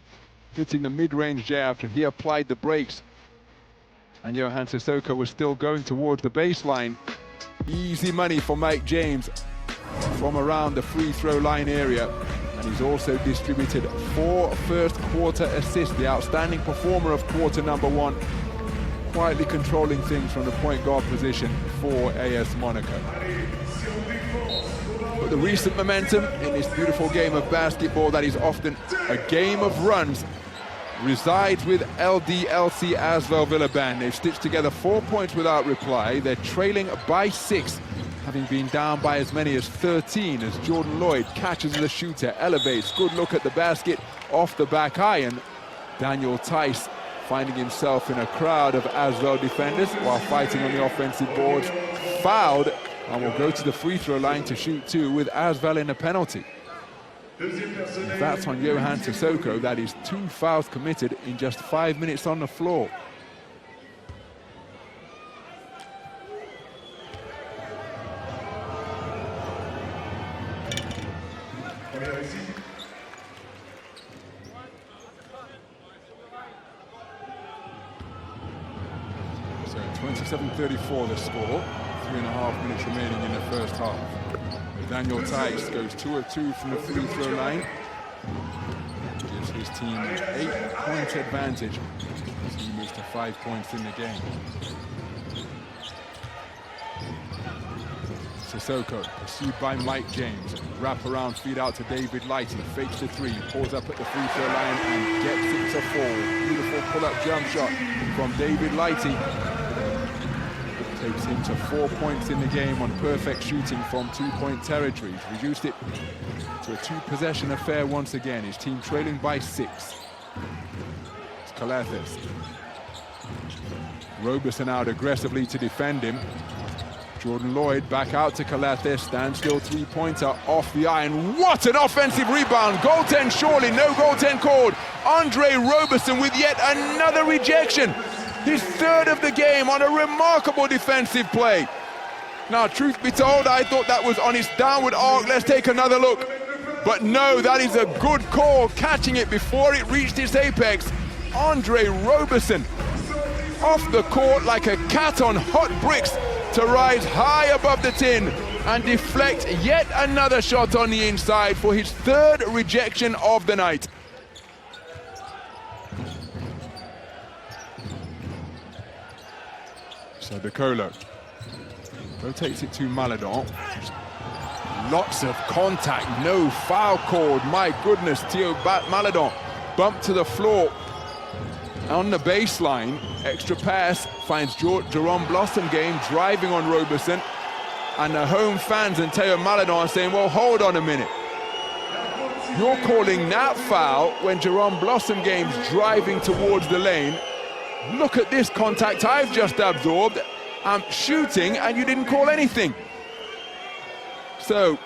hitting the mid-range jab after he applied the brakes. And Johan Sissoko was still going towards the baseline. Easy money for Mike James from around the free throw line area. And he's also distributed 4 first quarter assists, the outstanding performer of quarter number 1. Quietly controlling things from the point guard position for AS Monaco. But the recent momentum in this beautiful game of basketball that is often a game of runs resides with LDLC ASVEL Villeurbanne. They've stitched together 4 points without reply. They're trailing by 6, having been down by as many as 13 as Jordan Lloyd catches the shooter, elevates, good look at the basket, off the back iron. Daniel Tice finding himself in a crowd of ASVEL defenders while fighting on the offensive boards, fouled, and will go to the free throw line to shoot 2 with ASVEL in a penalty. If that's on Johan Sissoko, that is 2 fouls committed in just 5 minutes on the floor. So 27-34 the score, 3.5 minutes remaining in the first half. Daniel Tice goes 2 of 2 from the free throw line. Gives his team an 8-point advantage as he moves to 5 points in the game. Sissoko, pursued by Mike James. Wrap around, feed out to David Lighty. Fakes the 3, pulls up at the free throw line and gets it to fall. Beautiful pull-up jump shot from David Lighty. Takes him to 4 points in the game on perfect shooting from 2-point territory. He's reduced it to a 2-possession affair once again. His team trailing by 6. It's Calathes. Roberson out aggressively to defend him. Jordan Lloyd back out to Calathes. Standstill 3-pointer off the iron. What an offensive rebound. Goaltend surely, no goaltend called. Andre Roberson with yet another rejection. His 3rd of the game on a remarkable defensive play. Now, truth be told, I thought that was on its downward arc. Let's take another look. But no, that is a good call, catching it before it reached its apex. Andre Roberson off the court like a cat on hot bricks to rise high above the tin and deflect yet another shot on the inside for his 3rd rejection of the night. So De Colo rotates it to Maledon. Lots of contact, no foul called. My goodness, Theo Maledon bumped to the floor on the baseline. Extra pass finds Jerome Blossomgame driving on Roberson. And the home fans and Theo Maledon are saying, well, hold on a minute. You're calling that foul when Jerome Blossomgame's driving towards the lane. Look at this contact I've just absorbed. I'm shooting and you didn't call anything. So,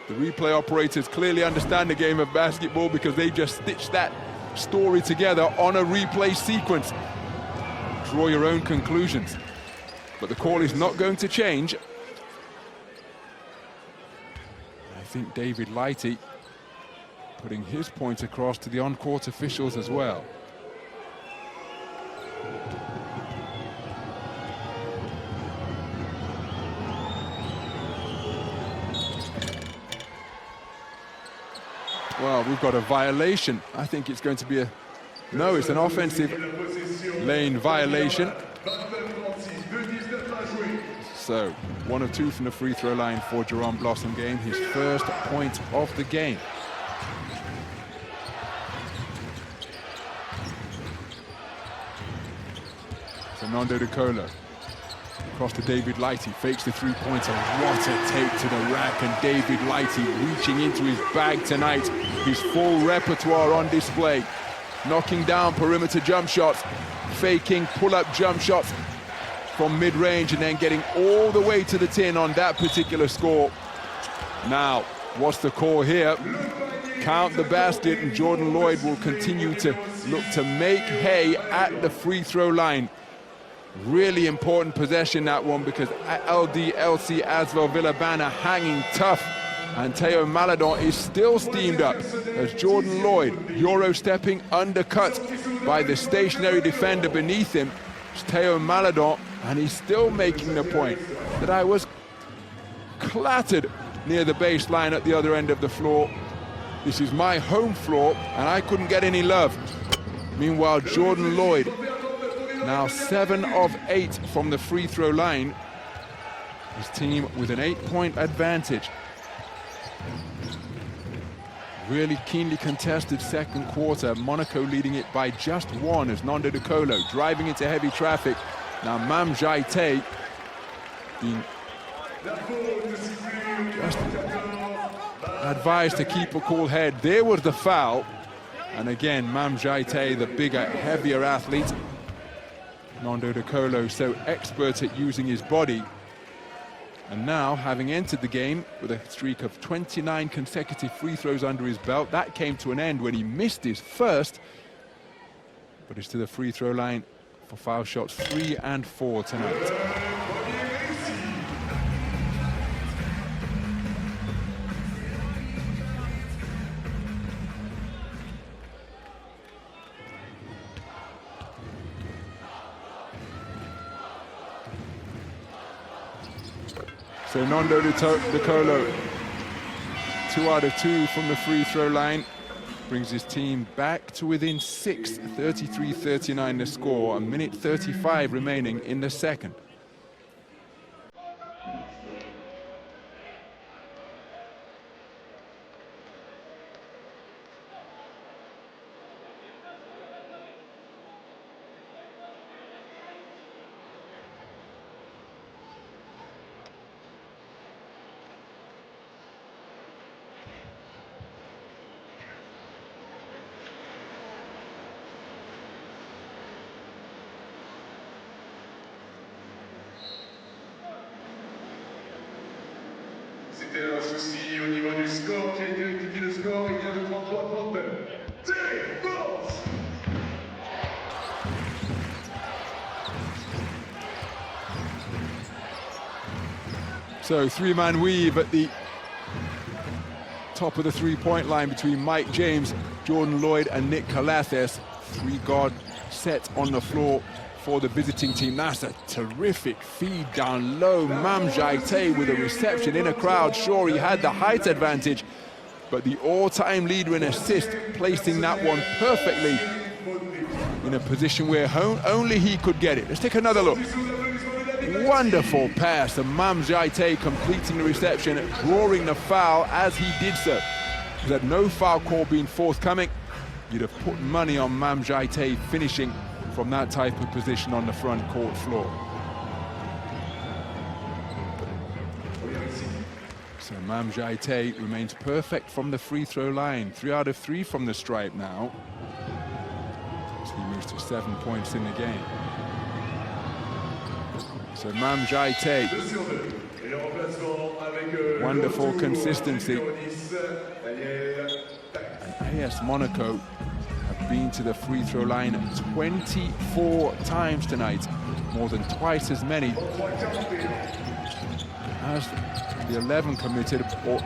the replay operators clearly understand the game of basketball because they just stitched that story together on a replay sequence. Draw your own conclusions. But the call is not going to change. I think David Lighty putting his point across to the on-court officials as well. Well, we've got a violation. I think it's going to be a... No, it's an offensive lane violation. So 1 of 2 from the free throw line for Jerome Blossom game, his first point of the game. Fernando De Colo across to David Lighty, fakes the three-pointer. What a take to the rack, and David Lighty reaching into his bag tonight. His full repertoire on display. Knocking down perimeter jump shots, faking pull-up jump shots from mid-range, and then getting all the way to the tin on that particular score. Now, what's the call here? Count the basket, and Jordan Lloyd will continue to look to make hay at the free throw line. Really important possession, that one, because LDLC ASVEL Villeurbanne are hanging tough, and Théo Maledon is still steamed up as Jordan Lloyd, Euro stepping, undercut by the stationary defender beneath him. It's Théo Maledon, and he's still making the point that I was clattered near the baseline at the other end of the floor. This is my home floor, and I couldn't get any love. Meanwhile, Jordan Lloyd, now 7 of 8 from the free throw line. His team with an 8-point advantage. Really keenly contested second quarter. Monaco leading it by just 1 as Nando De Colo driving into heavy traffic. Now Mam Jaite being just advised to keep a cool head. There was the foul. And again, Mam Jaite, the bigger, heavier athlete. Nando De Colo so expert at using his body. And now, having entered the game with a streak of 29 consecutive free throws under his belt, that came to an end when he missed his first. But it's to the free throw line for foul shots 3 and 4 tonight. So Nando De Colo, 2 out of 2 from the free throw line, brings his team back to within 6, 33-39 the score, a minute 35 remaining in the second. C'était un souci au niveau du score qui a été rectifié. Le score est bien de 33-39. Défense! So 3-man weave at the top of the three-point line between Mike James, Jordan Lloyd and Nick Calathes. 3-guard set on the floor for the visiting team. That's a terrific feed down low. Mam Jaite with a reception in a crowd. Sure, he had the height advantage, but the all-time leader in assist, placing that one perfectly in a position where only he could get it. Let's take another look. Wonderful pass, and Mam Jaite completing the reception, drawing the foul as he did so. He had no foul call being forthcoming. You'd have put money on Mam Jaite finishing from that type of position on the front court floor. So Mam Jaite remains perfect from the free throw line. 3 out of 3 from the stripe now. So he moves to 7 points in the game. So Mam Jaite, wonderful consistency. And AS Monaco have been to the free throw line 24 times tonight, more than twice as many as the 11 committed or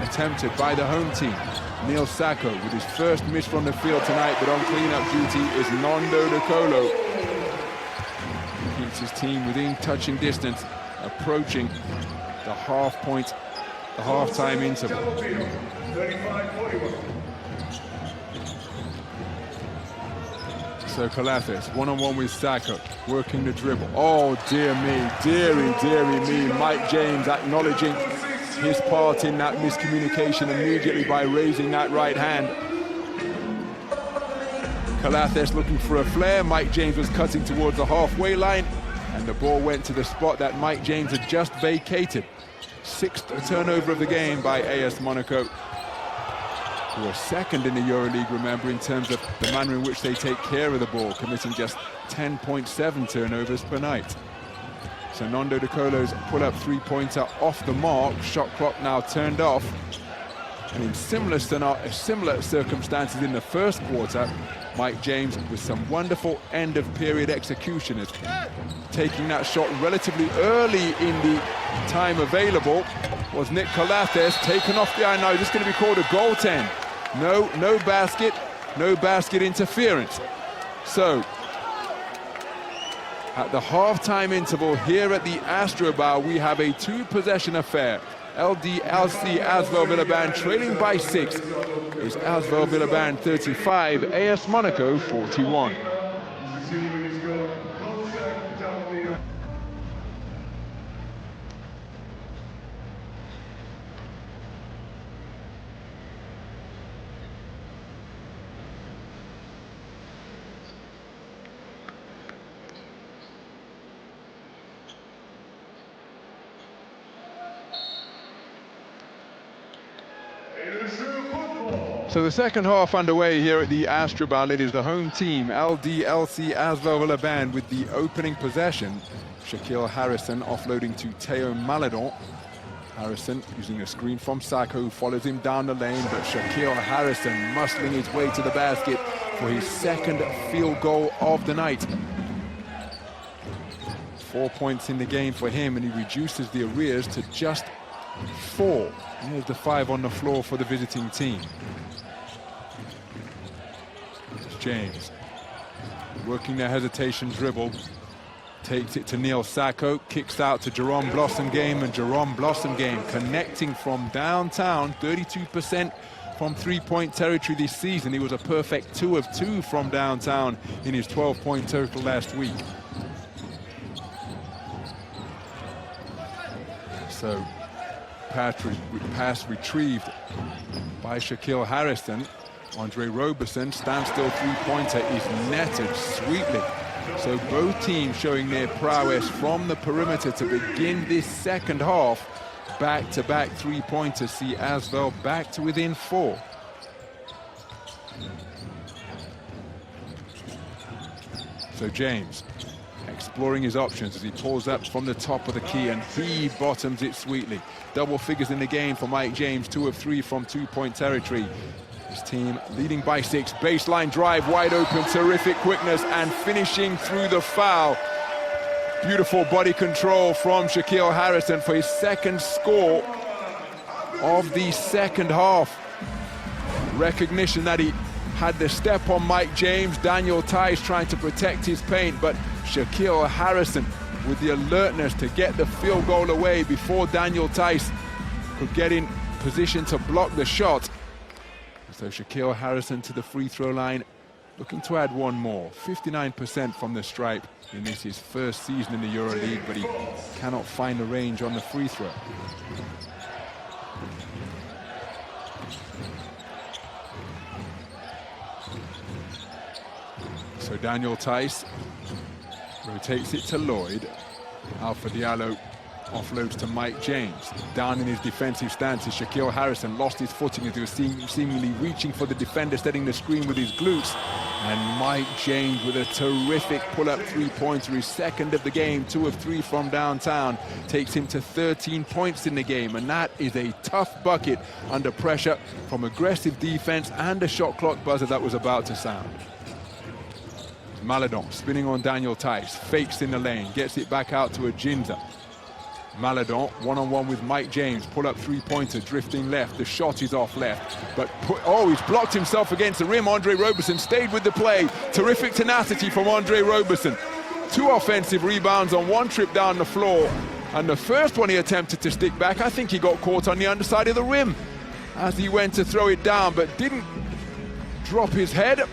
attempted by the home team. Neil Sacco with his first miss from the field tonight, but on cleanup duty is Nando De Colo. Keeps his team within touching distance, approaching the half-time interval. So Calathes, one-on-one with Sacco, working the dribble. Oh, dear me, dearie me. Mike James acknowledging his part in that miscommunication immediately by raising that right hand. Calathes looking for a flare. Mike James was cutting towards the halfway line, and the ball went to the spot that Mike James had just vacated. 6th turnover of the game by AS Monaco, who are second in the Euroleague, remember, in terms of the manner in which they take care of the ball, committing just 10.7 turnovers per night. So Nando De Colo's pull-up three-pointer off the mark, shot clock now turned off. And in similar circumstances in the first quarter, Mike James with some wonderful end-of-period execution, is taking that shot relatively early in the time available. Was Nick Calathes taken off the eye. Now this is going to be called a goaltend. No basket interference. So at the halftime interval here at the ASVEL, we have a two-possession affair. LDLC ASVEL Villeurbanne trailing by 6. Is ASVEL Villeurbanne 35, AS Monaco 41. So the second half underway here at the ASVEL. It is the home team, LDLC ASVEL Villeurbanne, with the opening possession. Shaquille Harrison offloading to Théo Maledon. Harrison using a screen from Sacco, who follows him down the lane, but Shaquille Harrison muscling his way to the basket for his second field goal of the night. 4 points in the game for him, and he reduces the arrears to just 4. Here's the 5 on the floor for the visiting team. James working their hesitation dribble, takes it to Neil Sacco, kicks out to Jerome Blossomgame, and Jerome Blossomgame connecting from downtown, 32% from three-point territory this season. He was a perfect 2 of 2 from downtown in his 12-point total last week. So pass retrieved by Shaquille Harrison. Andre Roberson, standstill three-pointer, is netted sweetly. So both teams showing their prowess from the perimeter to begin this second half. Back-to-back three-pointers see ASVEL back to within 4. So James exploring his options as he pulls up from the top of the key, and he bottoms it sweetly. Double figures in the game for Mike James, 2 of 3 from two-point territory. His team leading by 6. Baseline drive, wide open, terrific quickness, and finishing through the foul. Beautiful body control from Shaquille Harrison for his second score of the second half. Recognition that he had the step on Mike James. Daniel Tice trying to protect his paint, but Shaquille Harrison with the alertness to get the field goal away before Daniel Tice could get in position to block the shot. So Shaquille Harrison to the free throw line, looking to add one more. 59% from the stripe in this his first season in the Euroleague, but he cannot find the range on the free throw. So Daniel Tice rotates it to Lloyd. Alpha Diallo offloads to Mike James. Down in his defensive stance is Shaquille Harrison. Lost his footing as he was seemingly reaching for the defender, setting the screen with his glutes. And Mike James with a terrific pull-up three-pointer, his second of the game, 2 of 3 from downtown, takes him to 13 points in the game. And that is a tough bucket under pressure from aggressive defense and a shot clock buzzer that was about to sound. Maledon spinning on Daniel Tice, fakes in the lane, gets it back out to Ajinza. Maledon one-on-one with Mike James, pull-up three-pointer, drifting left. The shot is off left, but he's blocked himself against the rim. Andre Roberson stayed with the play. Terrific tenacity from Andre Roberson. 2 offensive rebounds on 1 trip down the floor, and the first one he attempted to stick back, I think he got caught on the underside of the rim as he went to throw it down, but didn't drop his head.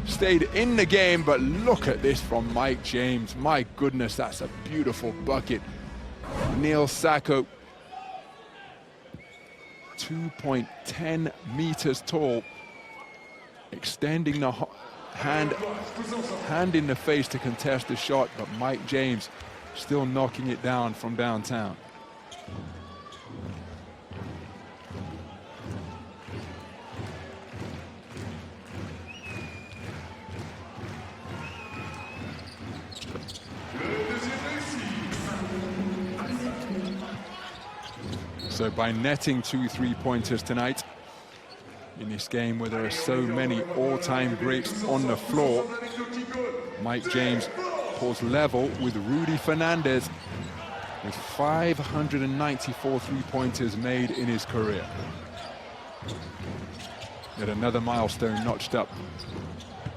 stayed in the game, but look at this from Mike James. My goodness, that's a beautiful bucket. Neil Sacco, 2.10 meters tall, extending the hand in the face to contest the shot, but Mike James still knocking it down from downtown. So by netting 2 3-pointers tonight, in this game where there are so many all-time greats on the floor, Mike James pulls level with Rudy Fernandez with 594 3-pointers made in his career. Yet another milestone notched up.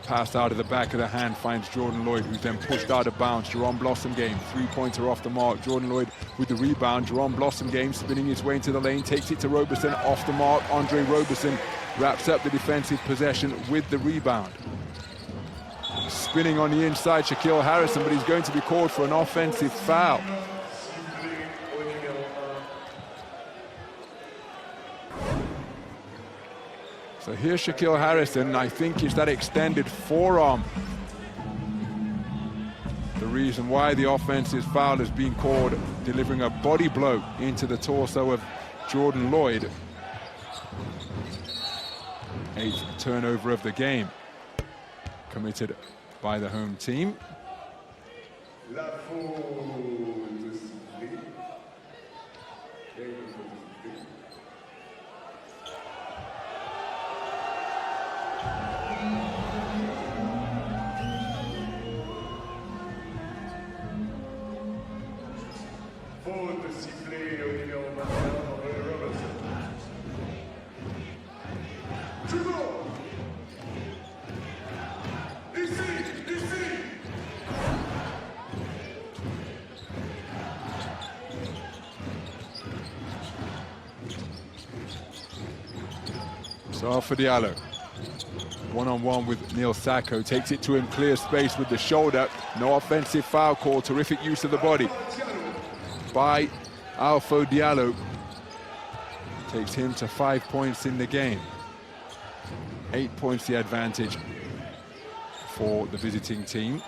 Pass out of the back of the hand finds Jordan Lloyd, who's then pushed out of bounds. Jerome Blossomgame, 3-pointer off the mark. Jordan Lloyd with the rebound. Jerome Blossomgame spinning his way into the lane, takes it to Roberson, off the mark. Andre Roberson wraps up the defensive possession with the rebound. Spinning on the inside, Shaquille Harrison, but he's going to be called for an offensive foul. So here's Shaquille Harrison. I think it's that extended forearm, the reason why the offensive foul has been called, delivering a body blow into the torso of Jordan Lloyd. 8th turnover of the game committed by the home team. So Alpha Diallo, one-on-one with Neil Sacco, takes it to him, clear space with the shoulder. No offensive foul call, terrific use of the body by Alpha Diallo. Takes him to 5 points in the game. 8 points the advantage for the visiting team.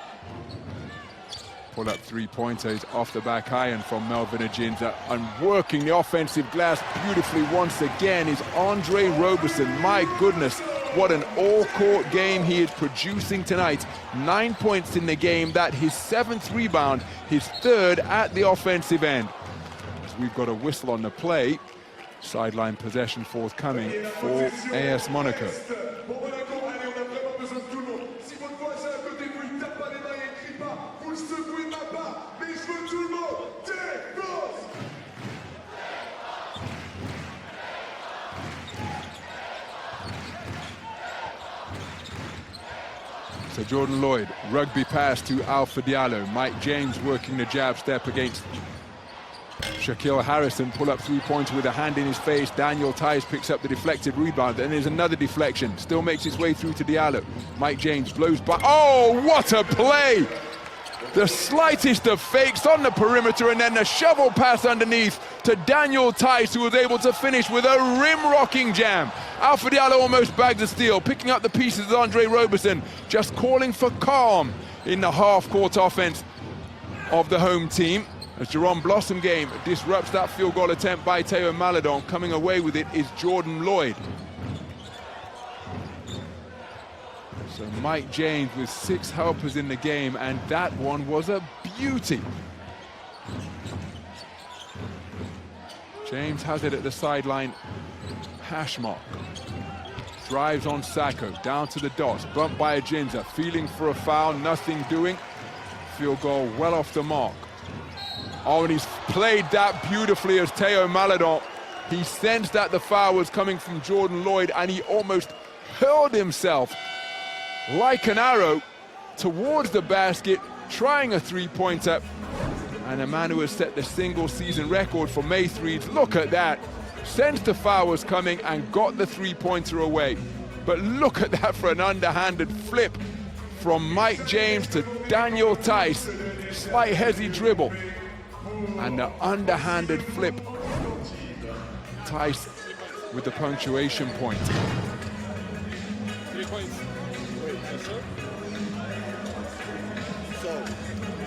Pull up 3-pointers off the back iron from Melvin Ajinza, and working the offensive glass beautifully once again is Andre Roberson. My goodness, what an all-court game he is producing tonight. 9 points in the game, that his 7th rebound, his 3rd at the offensive end. As we've got a whistle on the play, sideline possession forthcoming for AS Monaco. So Jordan Lloyd, rugby pass to Alpha Diallo. Mike James working the jab step against Shaquille Harrison. Pull up 3-pointer with a hand in his face. Daniel Tice picks up the deflected rebound. Then there's another deflection. Still makes its way through to Diallo. Mike James blows by. Oh, what a play! The slightest of fakes on the perimeter, and then the shovel pass underneath to Daniel Tice, who was able to finish with a rim-rocking jam. Alpha Diallo almost bags the steal, picking up the pieces of Andre Roberson, just calling for calm in the half-court offense of the home team. As Jerome Blossomgame disrupts that field goal attempt by Teo Maledon, coming away with it is Jordan Lloyd. So Mike James with 6 helpers in the game, and that one was a beauty. James has it at the sideline hash mark. Drives on Sacco, down to the dots, bumped by Ajinza, feeling for a foul, nothing doing. Field goal well off the mark. Oh, and he's played that beautifully as Teo Maledon. He sensed that the foul was coming from Jordan Lloyd, and he almost hurled himself like an arrow towards the basket, trying a 3-pointer. And a man who has set the single-season record for May threes, look at that. Sensed the foul was coming and got the 3-pointer away. But look at that for an underhanded flip from Mike James to Daniel Theis. Slight hezzy dribble and the underhanded flip. Theis with the punctuation point. 3 points. Yes, sir. So,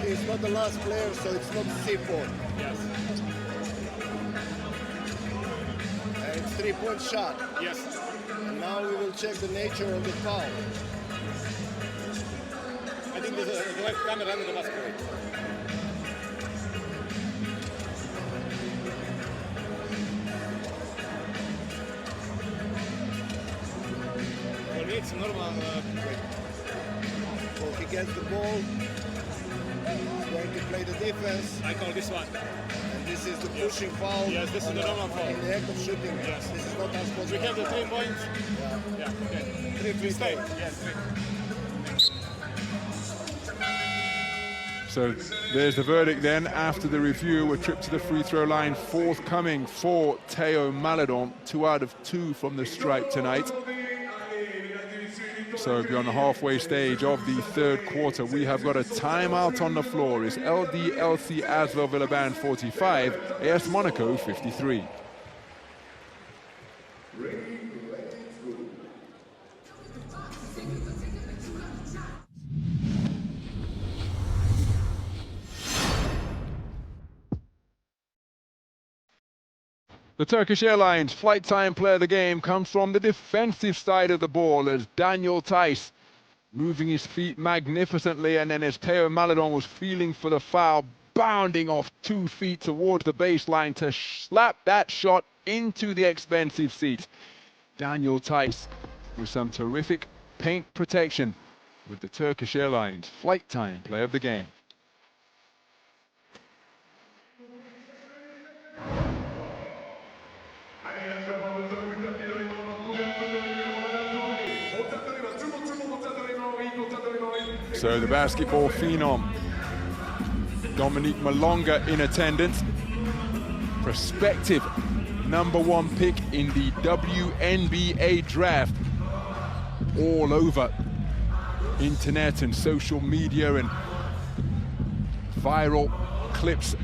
he's not the last player, so it's not C4. Yes. And it's 3-point shot. Yes. And now we will check the nature of the foul. I think there's a left camera under the basket. For me, it's normal. So he gets the ball, he's going to play the defense, I call this one. and this is the pushing foul. Yes, this is the normal foul. In the act of shooting. Yes. This is not our supposed We have the 3 points. Yeah. Yeah, okay. 3 free Stay. throws. Yes, 3. So there's the verdict then after the review. A trip to the free throw line forthcoming for Théo Maledon. 2 out of 2 from the stripe tonight. So beyond the halfway stage of the third quarter, we have got a timeout on the floor. It's LDLC ASVEL Villeurbanne 45, AS Monaco 53. The Turkish Airlines flight time player of the game comes from the defensive side of the ball as Daniel Theis moving his feet magnificently, and then as Théo Maledon was feeling for the foul, bounding off 2 feet towards the baseline to slap that shot into the expensive seat. Daniel Theis with some terrific paint protection with the Turkish Airlines flight time player of the game. So the basketball phenom, Dominique Malonga in attendance. Prospective #1 pick in the WNBA draft. All over internet and social media and viral clips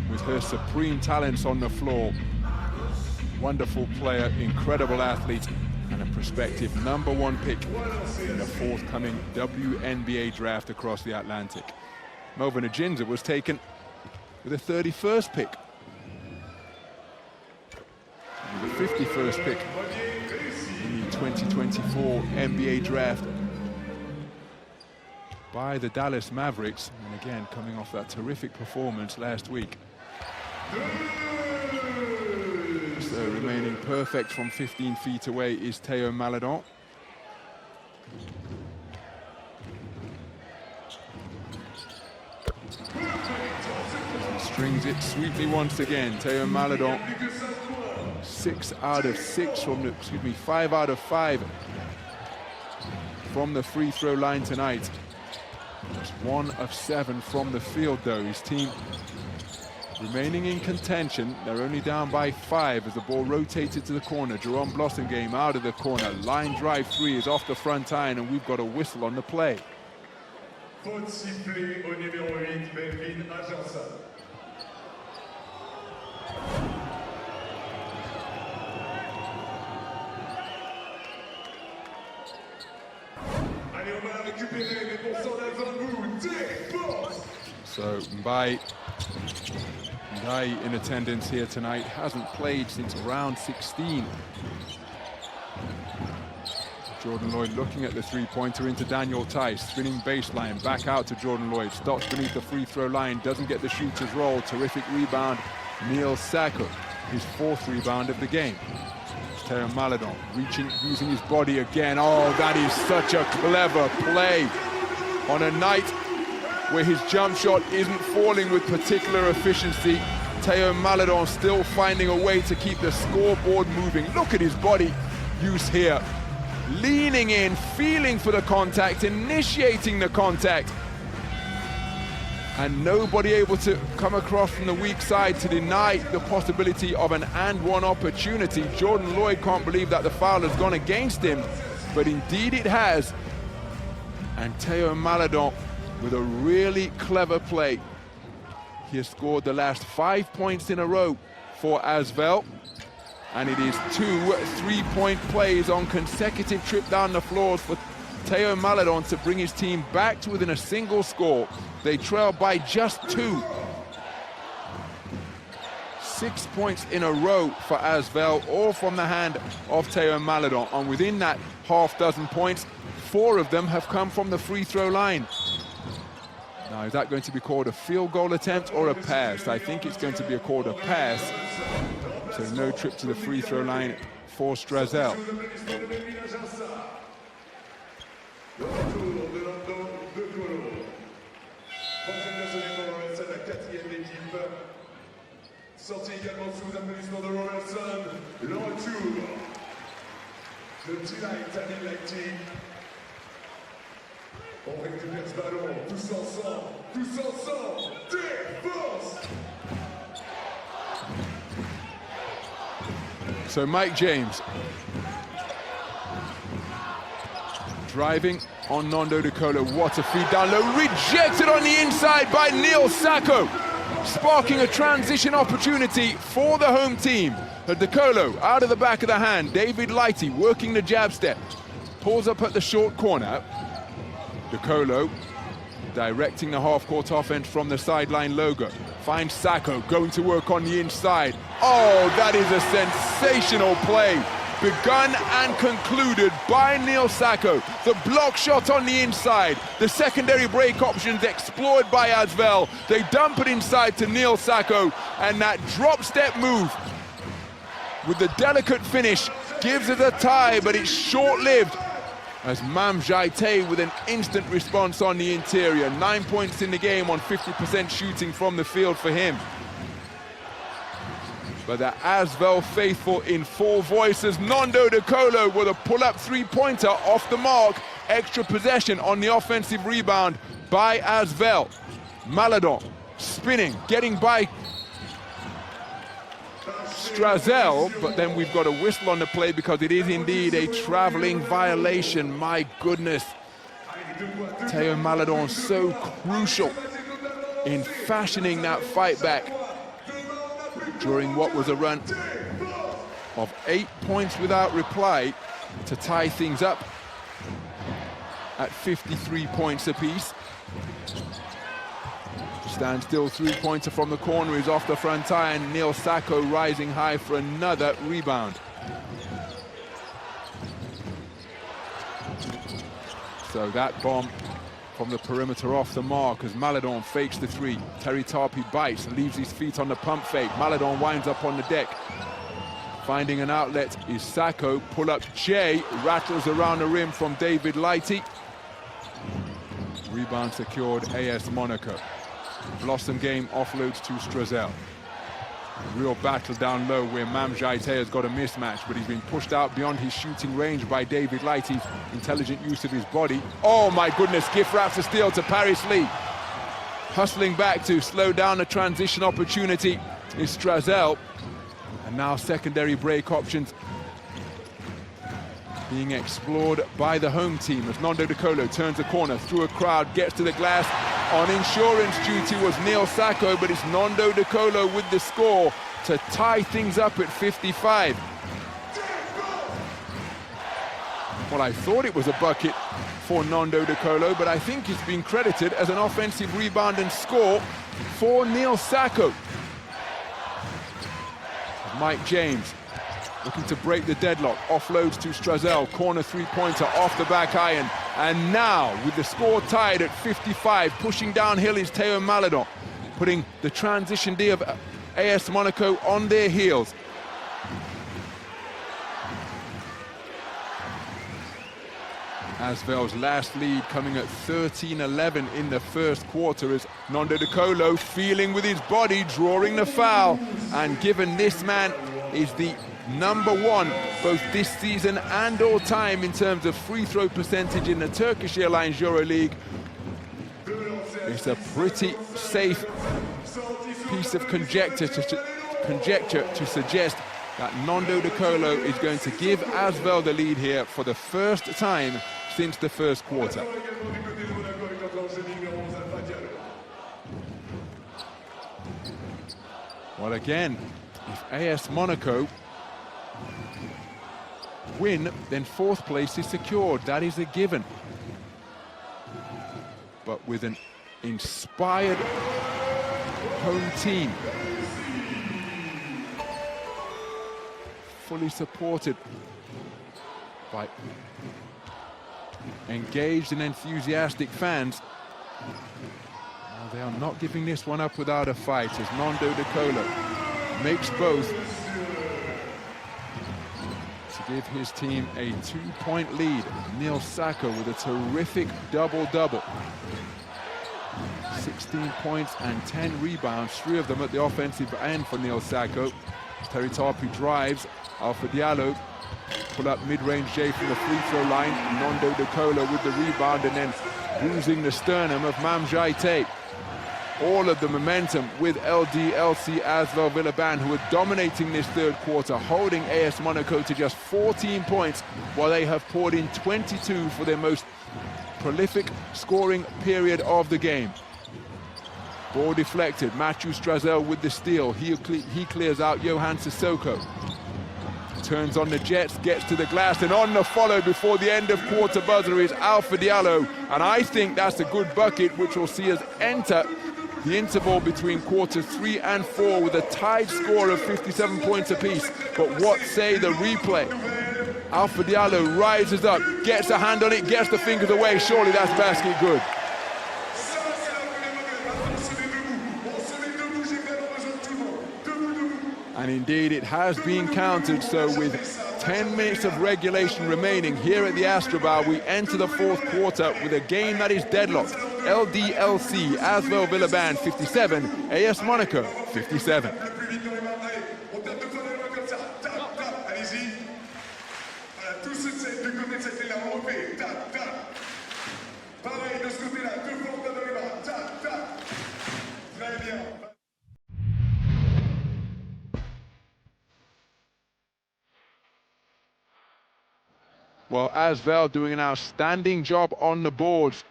with her supreme talents on the floor. Wonderful player, incredible athlete, and a prospective #1 pick in the forthcoming WNBA draft across the Atlantic. Melvin Ajinza was taken with the 31st pick. And the 51st pick in the 2024 NBA draft by the Dallas Mavericks. And again, coming off that terrific performance last week. So remaining perfect from 15 feet away is Théo Maledon. Strings it sweetly once again. Théo Maledon, 6 out of 6 from the, 5 out of 5 from the free throw line tonight. Just 1 of 7 from the field though. His team remaining in contention. They're only down by 5 as the ball rotated to the corner. Jerome Blossomgame out of the corner. Line drive 3 is off the front iron, and we've got a whistle on the play. Faute sifflée au numéro 8, Melvin Ajinza. Allez, on va la récupérer, mais pour son avant-goût, défense. So Mbaye in attendance here tonight, hasn't played since round 16. Jordan Lloyd looking at the three-pointer into Daniel Theis, spinning baseline, back out to Jordan Lloyd, stops beneath the free throw line, doesn't get the shooter's roll. Terrific rebound, Neil Sacco, his 4th rebound of the game. Théo Maledon reaching, using his body again. Oh, that is such a clever play on a night where his jump shot isn't falling with particular efficiency. Théo Maledon still finding a way to keep the scoreboard moving. Look at his body use here. Leaning in, feeling for the contact, initiating the contact. and nobody able to come across from the weak side to deny the possibility of an and-one opportunity. Jordan Lloyd can't believe that the foul has gone against him, but indeed it has. And Theo Maledon with a really clever play. He has scored the last 5 points in a row for ASVEL. And it is 2 3-point plays on consecutive trip down the floors for Theo Maledon to bring his team back to within a single score. They trail by just 2. 6 points in a row for ASVEL, all from the hand of Theo Maledon. And within that half dozen points, 4 of them have come from the free throw line. Now, is that going to be called a field goal attempt or a pass? I think it's going to be called a pass. So no trip to the free throw line for Strazel. Sorti également sous applaudissements de Robertson, le retour de Tonight Lighting. On récupère ce ballon, tous ensemble, défense! So Mike James driving on Nando De Colo. What a feed down low, rejected on the inside by Neil Sacco, sparking a transition opportunity for the home team. De Colo out of the back of the hand. David Lighty working the jab step, pulls up at the short corner. De Colo directing the half-court offense from the sideline logo. Finds Sacco going to work on the inside. Oh, that is a sensational play. Begun and concluded by Neil Sacco. The block shot on the inside. The secondary break options explored by ASVEL. They dump it inside to Neil Sacco, and that drop step move with the delicate finish gives it a tie, but it's short-lived as Mam Jaite with an instant response on the interior. 9 points in the game on 50% shooting from the field for him. But the ASVEL faithful in full voices. Nando De Colo with a pull-up three-pointer off the mark. Extra possession on the offensive rebound by ASVEL. Maledon spinning, getting by Strazel, but then we've got a whistle on the play because it is indeed a traveling violation. My goodness. Theo Maledon so crucial in fashioning that fight back during what was a run of 8 points without reply to tie things up at 53 points apiece. Stand still three-pointer from the corner is off the front iron. Neil Sacco rising high for another rebound. So that bomb from the perimeter off the mark as Maledon fakes the three. Terry Tarpey bites, leaves his feet on the pump fake. Maledon winds up on the deck. Finding an outlet is Sacco. Pull up J, rattles around the rim from David Lighty. Rebound secured, AS Monaco. Blossom game offloads to Strazel. Real battle down low where Mam Jaite has got a mismatch, but he's been pushed out beyond his shooting range by David Lighty's intelligent use of his body. Oh my goodness, gift wraps a steal to Paris Lee. Hustling back to slow down the transition opportunity is Strazel. And now secondary break options being explored by the home team as Nando De Colo turns the corner through a crowd, gets to the glass. On insurance duty was Neil Sacco, but it's Nando De Colo with the score to tie things up at 55. Well, I thought it was a bucket for Nando De Colo, but I think it's been credited as an offensive rebound and score for Neil Sacco. Mike James looking to break the deadlock, offloads to Strazel, corner three-pointer off the back iron. And now, with the score tied at 55, pushing downhill is Theo Maledon, putting the transition D of AS Monaco on their heels. ASVEL's last lead coming at 13-11 in the first quarter as Nando De Colo feeling with his body, drawing the foul. And given this man is the #1 both this season and all time in terms of free throw percentage in the Turkish Airlines Euroleague, It's a pretty safe piece of conjecture to suggest that Nando De Colo is going to give ASVEL the lead here for the first time since the first quarter. Well, again, if AS Monaco win, then fourth place is secured. That is a given. But with an inspired home team, fully supported by engaged and enthusiastic fans, well, they are not giving this one up without a fight, as Nando De Colo makes both to give his team a 2-point lead. Neil Sacco with a terrific double-double. 16 points and 10 rebounds, 3 of them at the offensive end for Neil Sacco. Terry Tarpey drives, Alpha Diallo pull up mid-range J from the free throw line. Nando De Colo with the rebound and then bruising the sternum of Mam Jaite. All of the momentum with LDLC ASVEL Villeurbanne, who are dominating this third quarter, holding AS Monaco to just 14 points, while they have poured in 22 for their most prolific scoring period of the game. Ball deflected, Matthew Strazel with the steal. He clears out Johan Sissoko. Turns on the Jets, gets to the glass, and on the follow before the end of quarter buzzer is Alpha Diallo. And I think that's a good bucket, which will see us enter the interval between quarters 3 and 4 with a tied score of 57 points apiece. But what say the replay? Alpha Diallo rises up, gets a hand on it, gets the fingers away. Surely that's basket good. And indeed, it has been counted. So with 10 minutes of regulation remaining here at the Astrobal, we enter the fourth quarter with a game that is deadlocked. LDLC ASVEL Villeurbanne 57, AS Monaco 57. Well, ASVEL doing an outstanding job on the boards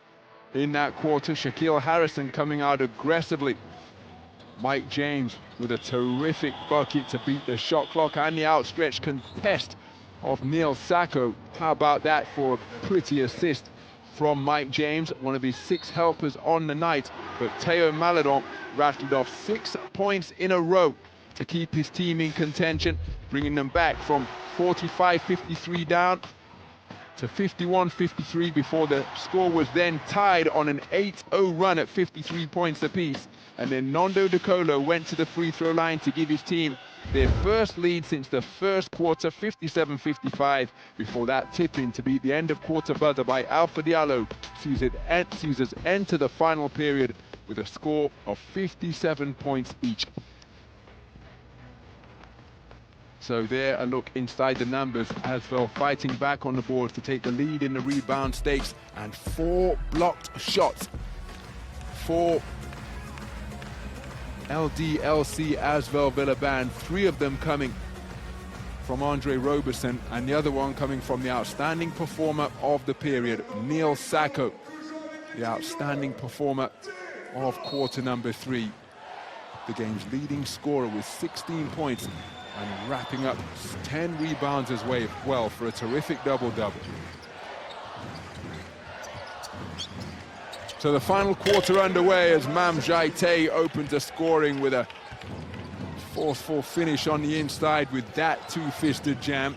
in that quarter. Shaquille Harrison coming out aggressively. Mike James with a terrific bucket to beat the shot clock and the outstretched contest of Neil Sacco. How about that for a pretty assist from Mike James, one of his 6 helpers on the night. But Teo Maledon rattled off 6 points in a row to keep his team in contention, bringing them back from 45-53 down to 51-53 before the score was then tied on an 8-0 run at 53 points apiece. And then Nando De Colo went to the free throw line to give his team their first lead since the first quarter, 57-55, before that tip-in to beat the end of quarter buzzer by Alpha Diallo sees us enter the final period with a score of 57 points each. So there, a look inside the numbers. ASVEL fighting back on the boards to take the lead in the rebound stakes, and 4 blocked shots for LDLC ASVEL Villeurbanne, 3 of them coming from Andre Roberson, and the other one coming from the outstanding performer of the period, Neil Sacco, the outstanding performer of quarter number 3. The game's leading scorer with 16 points and wrapping up 10 rebounds as well for a terrific double-double. So the final quarter underway as Mam Jaite opens the scoring with a forceful finish on the inside with that two-fisted jam.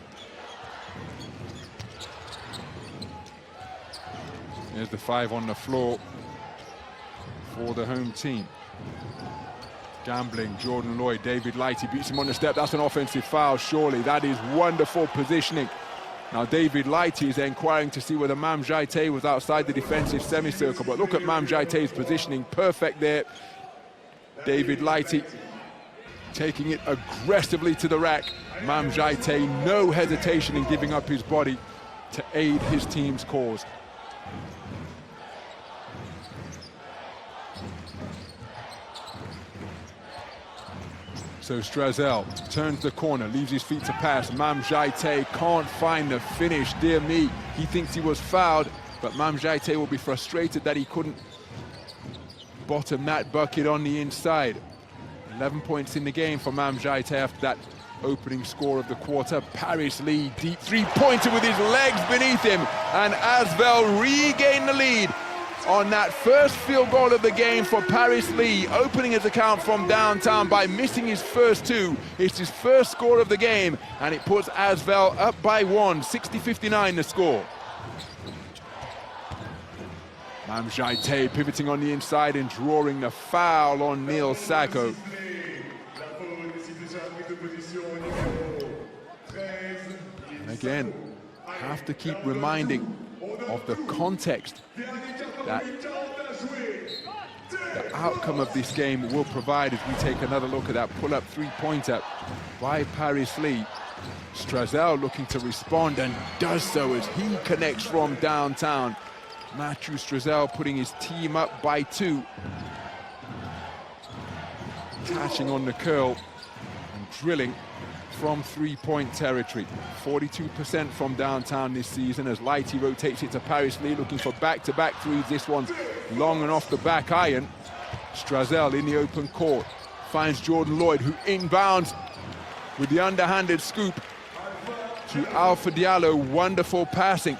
There's the 5 on the floor for the home team. Gambling, Jordan Lloyd, David Lighty beats him on the step. That's an offensive foul, surely. That is wonderful positioning. Now David Lighty is inquiring to see whether Mam Jaite was outside the defensive semicircle, but look at Mam Jaite's positioning, perfect there. David Lighty taking it aggressively to the rack. Mam Jaite, no hesitation in giving up his body to aid his team's cause. So Strazel turns the corner, leaves his feet to pass. Mam Jaite can't find the finish, dear me. He thinks he was fouled, but Mam Jaite will be frustrated that he couldn't bottom that bucket on the inside. 11 points in the game for Mam Jaite after that opening score of the quarter. Paris Lee, deep three-pointer with his legs beneath him, and ASVEL regain the lead on that first field goal of the game for Paris Lee, opening his account from downtown by missing his first two. It's his first score of the game, and it puts ASVEL up by one, 60-59 the score. Mam Jaite pivoting on the inside and drawing the foul on Neil Sacco. And again, have to keep reminding of the context that the outcome of this game will provide as we take another look at that pull-up three-pointer by Paris Lee. Strazel looking to respond and does so as he connects from downtown. Matthew Strazel putting his team up by two. Catching on the curl and drilling from three-point territory. 42% from downtown this season as Lighty rotates it to Paris Lee, looking for back-to-back threes. This one's long and off the back iron. Strazel in the open court finds Jordan Lloyd, who inbounds with the underhanded scoop to Alpha Diallo. Wonderful passing.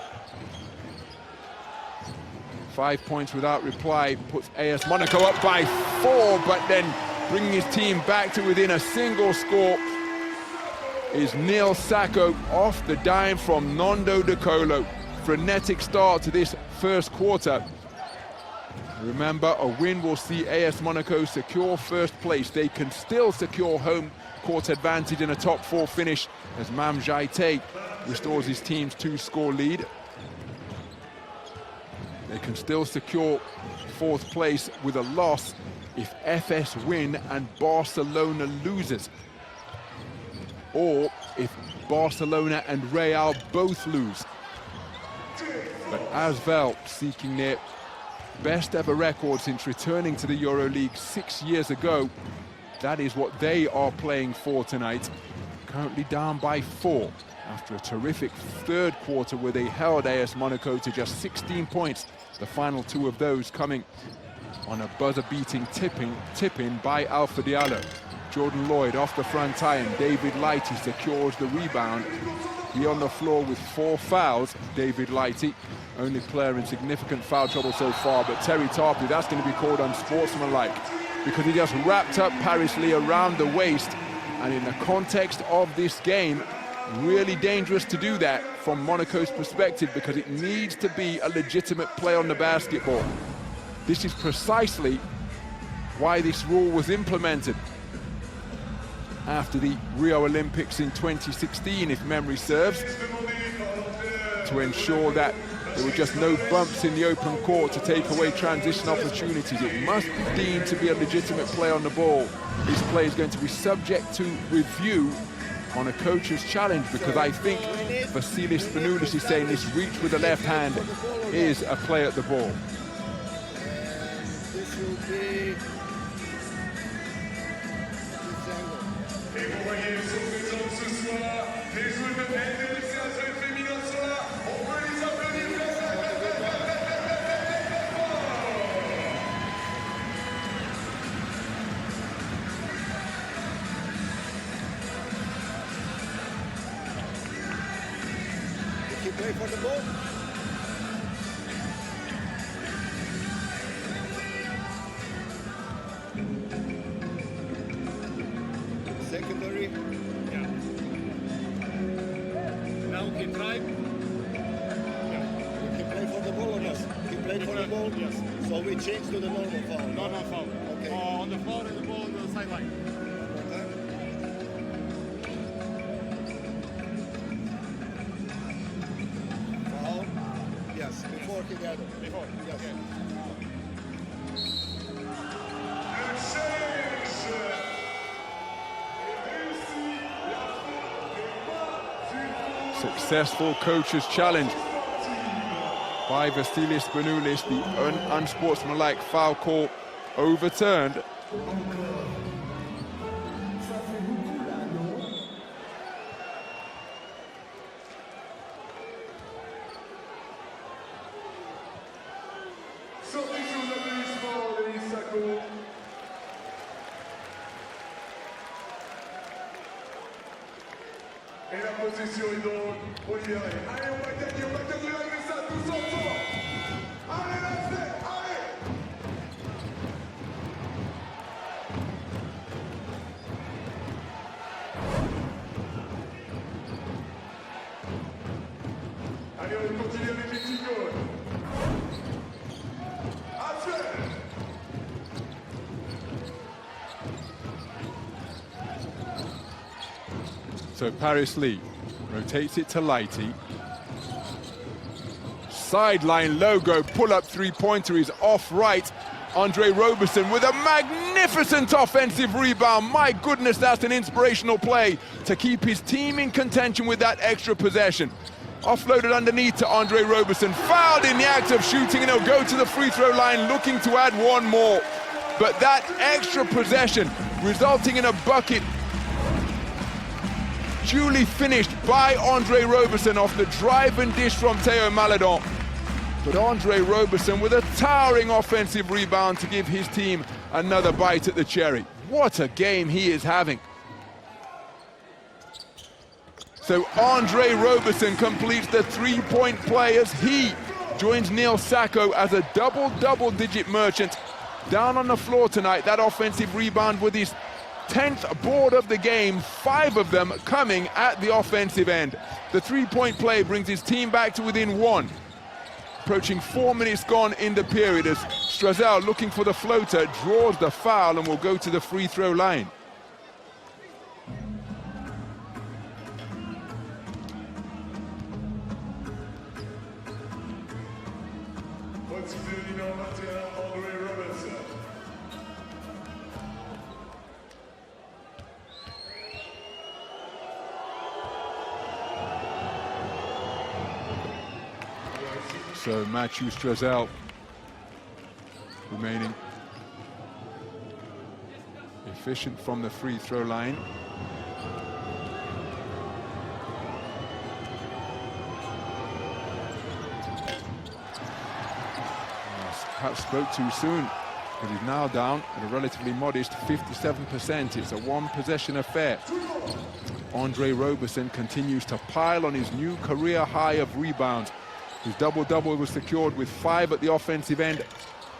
5 points without reply, puts AS Monaco up by 4, but then bringing his team back to within a single score is Neil Sacco off the dime from Nondo De Colo. Frenetic start to this first quarter. Remember, a win will see AS Monaco secure first place. They can still secure home court advantage in a top 4 finish as Mam Jaite restores his team's 2-score lead. They can still secure 4th place with a loss if FS win and Barcelona loses, or if Barcelona and Real both lose. But ASVEL seeking their best ever record since returning to the Euroleague 6 years ago. That is what they are playing for tonight. Currently down by 4 after a terrific third quarter where they held AS Monaco to just 16 points. The final 2 of those coming on a buzzer-beating tip-in by Alpha Diallo. Jordan Lloyd off the front iron. David Lighty secures the rebound. He on the floor with 4 fouls. David Lighty, only player in significant foul trouble so far, but Terry Tarpley, that's going to be called unsportsmanlike because he just wrapped up Paris Lee around the waist, and in the context of this game, really dangerous to do that from Monaco's perspective because it needs to be a legitimate play on the basketball. This is precisely why this rule was implemented after the Rio Olympics in 2016, if memory serves, to ensure that there were just no bumps in the open court to take away transition opportunities. It must be deemed to be a legitimate play on the ball. This play is going to be subject to review on a coach's challenge, because I think Vasilis Spanoulis is saying this reach with the left hand is a play at the ball. This will be Et vous voyez son présence ce soir, les joueurs de NDLCSL féminin sont là, on peut les applaudir. Did he play for the ball? Secondary. Yeah. Now he tried. He play for the ball or not? He played for the ball? Yes. So we change to the normal foul. No foul. Okay. On the floor and the ball on the sideline. Foul? Yes, before he got it. Before. Yes. Okay. Successful coach's challenge by Vasilis Spanoulis. The unsportsmanlike foul call overturned. Sortez sous l'applaudissement de Sako. Et la possession est donc au libéré. Allez, on va gagner avec ça tous ensemble. Allez, l'ASVEL, allez. Allez, on continue avec les petits goals. ASVEL. So Paris Lee rotates it to Lighty. Sideline logo, pull-up three-pointer is off right. Andre Roberson with a magnificent offensive rebound. My goodness, that's an inspirational play to keep his team in contention with that extra possession. Offloaded underneath to Andre Roberson, fouled in the act of shooting, and he'll go to the free throw line looking to add one more. But that extra possession resulting in a bucket duly finished by Andre Roberson off the drive and dish from Théo Maledon. But Andre Roberson with a towering offensive rebound to give his team another bite at the cherry. What a game he is having. So Andre Roberson completes the three-point play as he joins Neil Sako as a double-digit merchant. Down on the floor tonight, that offensive rebound with his 10th board of the game, 5 of them coming at the offensive end. The three-point play brings his team back to within 1. Approaching 4 minutes gone in the period as Strazel, looking for the floater, draws the foul and will go to the free throw line. So Mathieu Strazel remaining efficient from the free throw line. Perhaps spoke too soon, but he's now down at a relatively modest 57%. It's a one-possession affair. Andre Roberson continues to pile on his new career high of rebounds. His double-double was secured with 5 at the offensive end,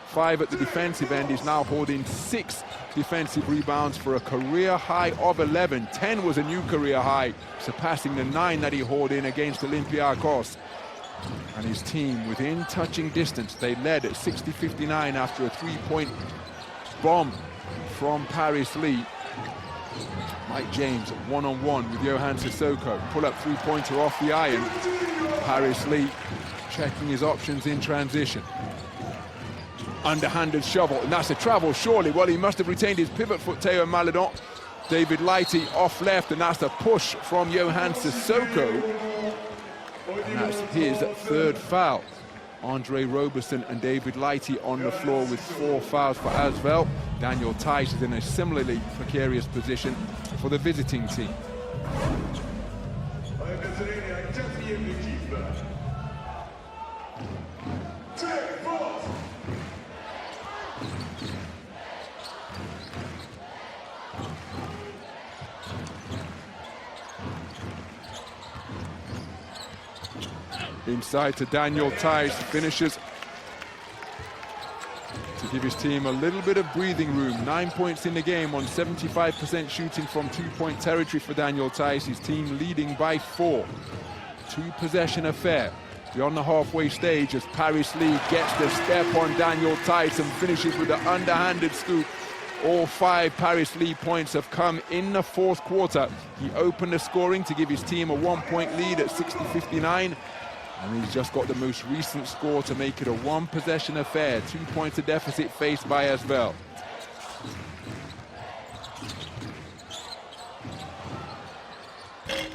5 at the defensive end. He's now holding 6 defensive rebounds for a career high of 11. 10 was a new career high, surpassing the 9 that he hauled in against Olympiacos. And his team within touching distance. They led at 60-59 after a three-point bomb from Paris Lee. Mike James one-on-one with Johan Sissoko. Pull-up three-pointer off the iron. Paris Lee checking his options in transition. Underhanded shovel, and that's a travel surely. Well, he must have retained his pivot foot, Théo Maledon. David Lighty off left, and that's a push from Johan Sissoko. And that's his 3rd foul. Andre Roberson and David Lighty on the floor with 4 fouls for ASVEL. Daniel Tice is in a similarly precarious position for the visiting team. Inside to Daniel Tice, finishes to give his team a little bit of breathing room. 9 points in the game on 75% shooting from two-point territory for Daniel Tice. His team leading by 4. 2-possession affair beyond the halfway stage as Paris Lee gets the step on Daniel Tice and finishes with an underhanded scoop. All 5 Paris Lee points have come in the 4th quarter. He opened the scoring to give his team a 1-point lead at 60-59. And he's just got the most recent score to make it a 1-possession affair. 2 points of deficit faced by ASVEL.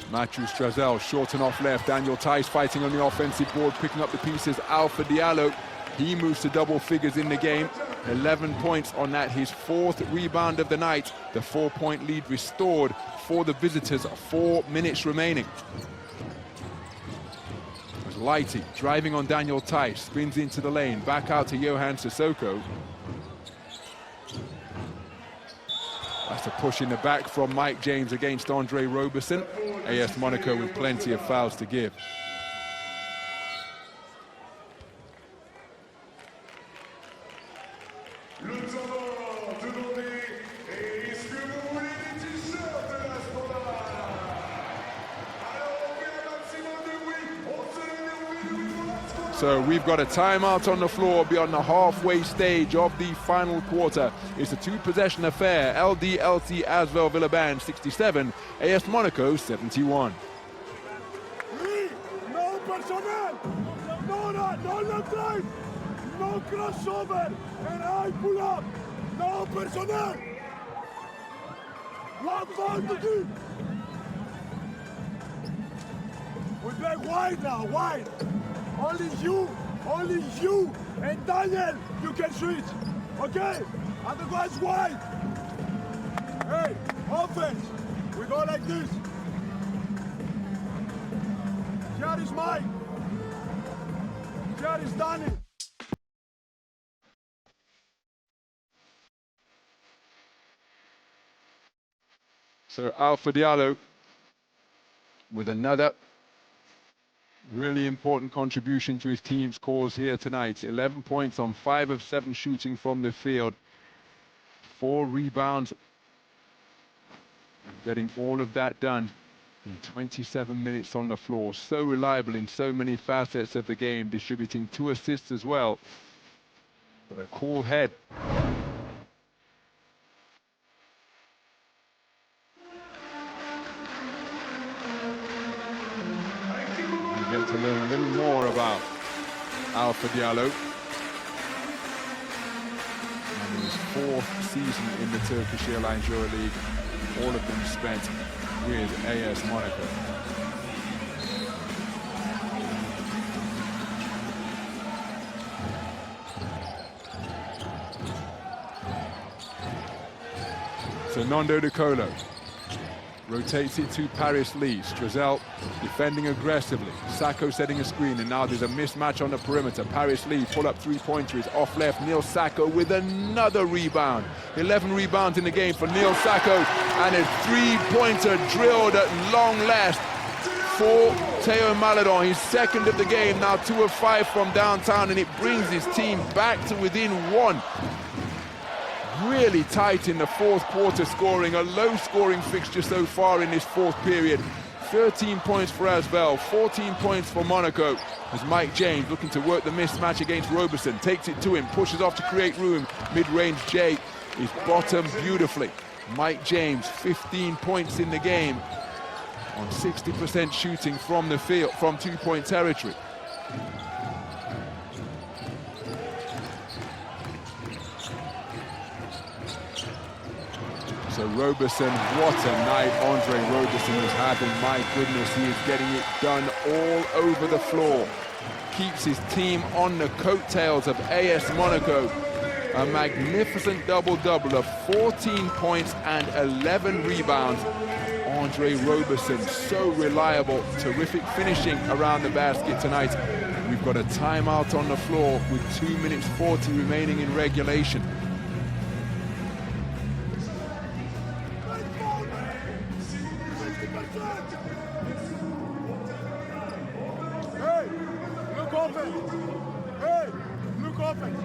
Mathieu Strazel, short and off left. Daniel Tice fighting on the offensive board, picking up the pieces. Alpha Diallo, he moves to double figures in the game. 11 points on that, his 4th rebound of the night. The 4-point lead restored for the visitors, 4 minutes remaining. Lighty driving on Daniel Tice, spins into the lane, back out to Johan Sissoko. That's a push in the back from Mike James against Andre Roberson. AS Monaco with plenty of fouls to give. So we've got a timeout on the floor beyond the halfway stage of the final quarter. It's a two-possession affair. LDLC ASVEL Villeurbanne 67, AS Monaco 71. No personnel, no left drive, no crossover, and I pull up. No personnel. One foul to do. We play wide now, wide. Only you, and Daniel, you can switch, okay? Otherwise, wide. Hey, offense, we go like this. Here is Mike. Here is Daniel. So Alpha Diallo with another really important contribution to his team's cause here tonight. 11 points on 5 of 7 shooting from the field. 4 rebounds. Getting all of that done in 27 minutes on the floor. So reliable in so many facets of the game, distributing 2 assists as well. But a cool head. Get to learn a little more about Alpha Diallo and his 4th season in the Turkish Airlines Euroleague, all of them spent with AS Monaco. So Nando De Colo rotates it to Paris Lee. Strazel defending aggressively. Sacco setting a screen, and now there's a mismatch on the perimeter. Paris Lee pull up 3-pointer is off left. Neil Sacco with another rebound. 11 rebounds in the game for Neil Sacco, and a 3-pointer drilled at long last for Theo Maledon. He's 2nd of the game, now 2 of 5 from downtown, and it brings his team back to within 1. Really tight in the 4th quarter scoring, a low-scoring fixture so far in this 4th period. 13 points for ASVEL, 14 points for Monaco, as Mike James, looking to work the mismatch against Roberson, takes it to him, pushes off to create room. Mid-range J is bottomed beautifully. Mike James, 15 points in the game on 60% shooting from the field, from 2-point territory. So Roberson, what a night Andre Roberson was having. My goodness, he is getting it done all over the floor. Keeps his team on the coattails of AS Monaco. A magnificent double-double of 14 points and 11 rebounds. Andre Roberson, so reliable, terrific finishing around the basket tonight. We've got a timeout on the floor with 2 minutes 40 remaining in regulation. Hey, look offense. Hey, look offense.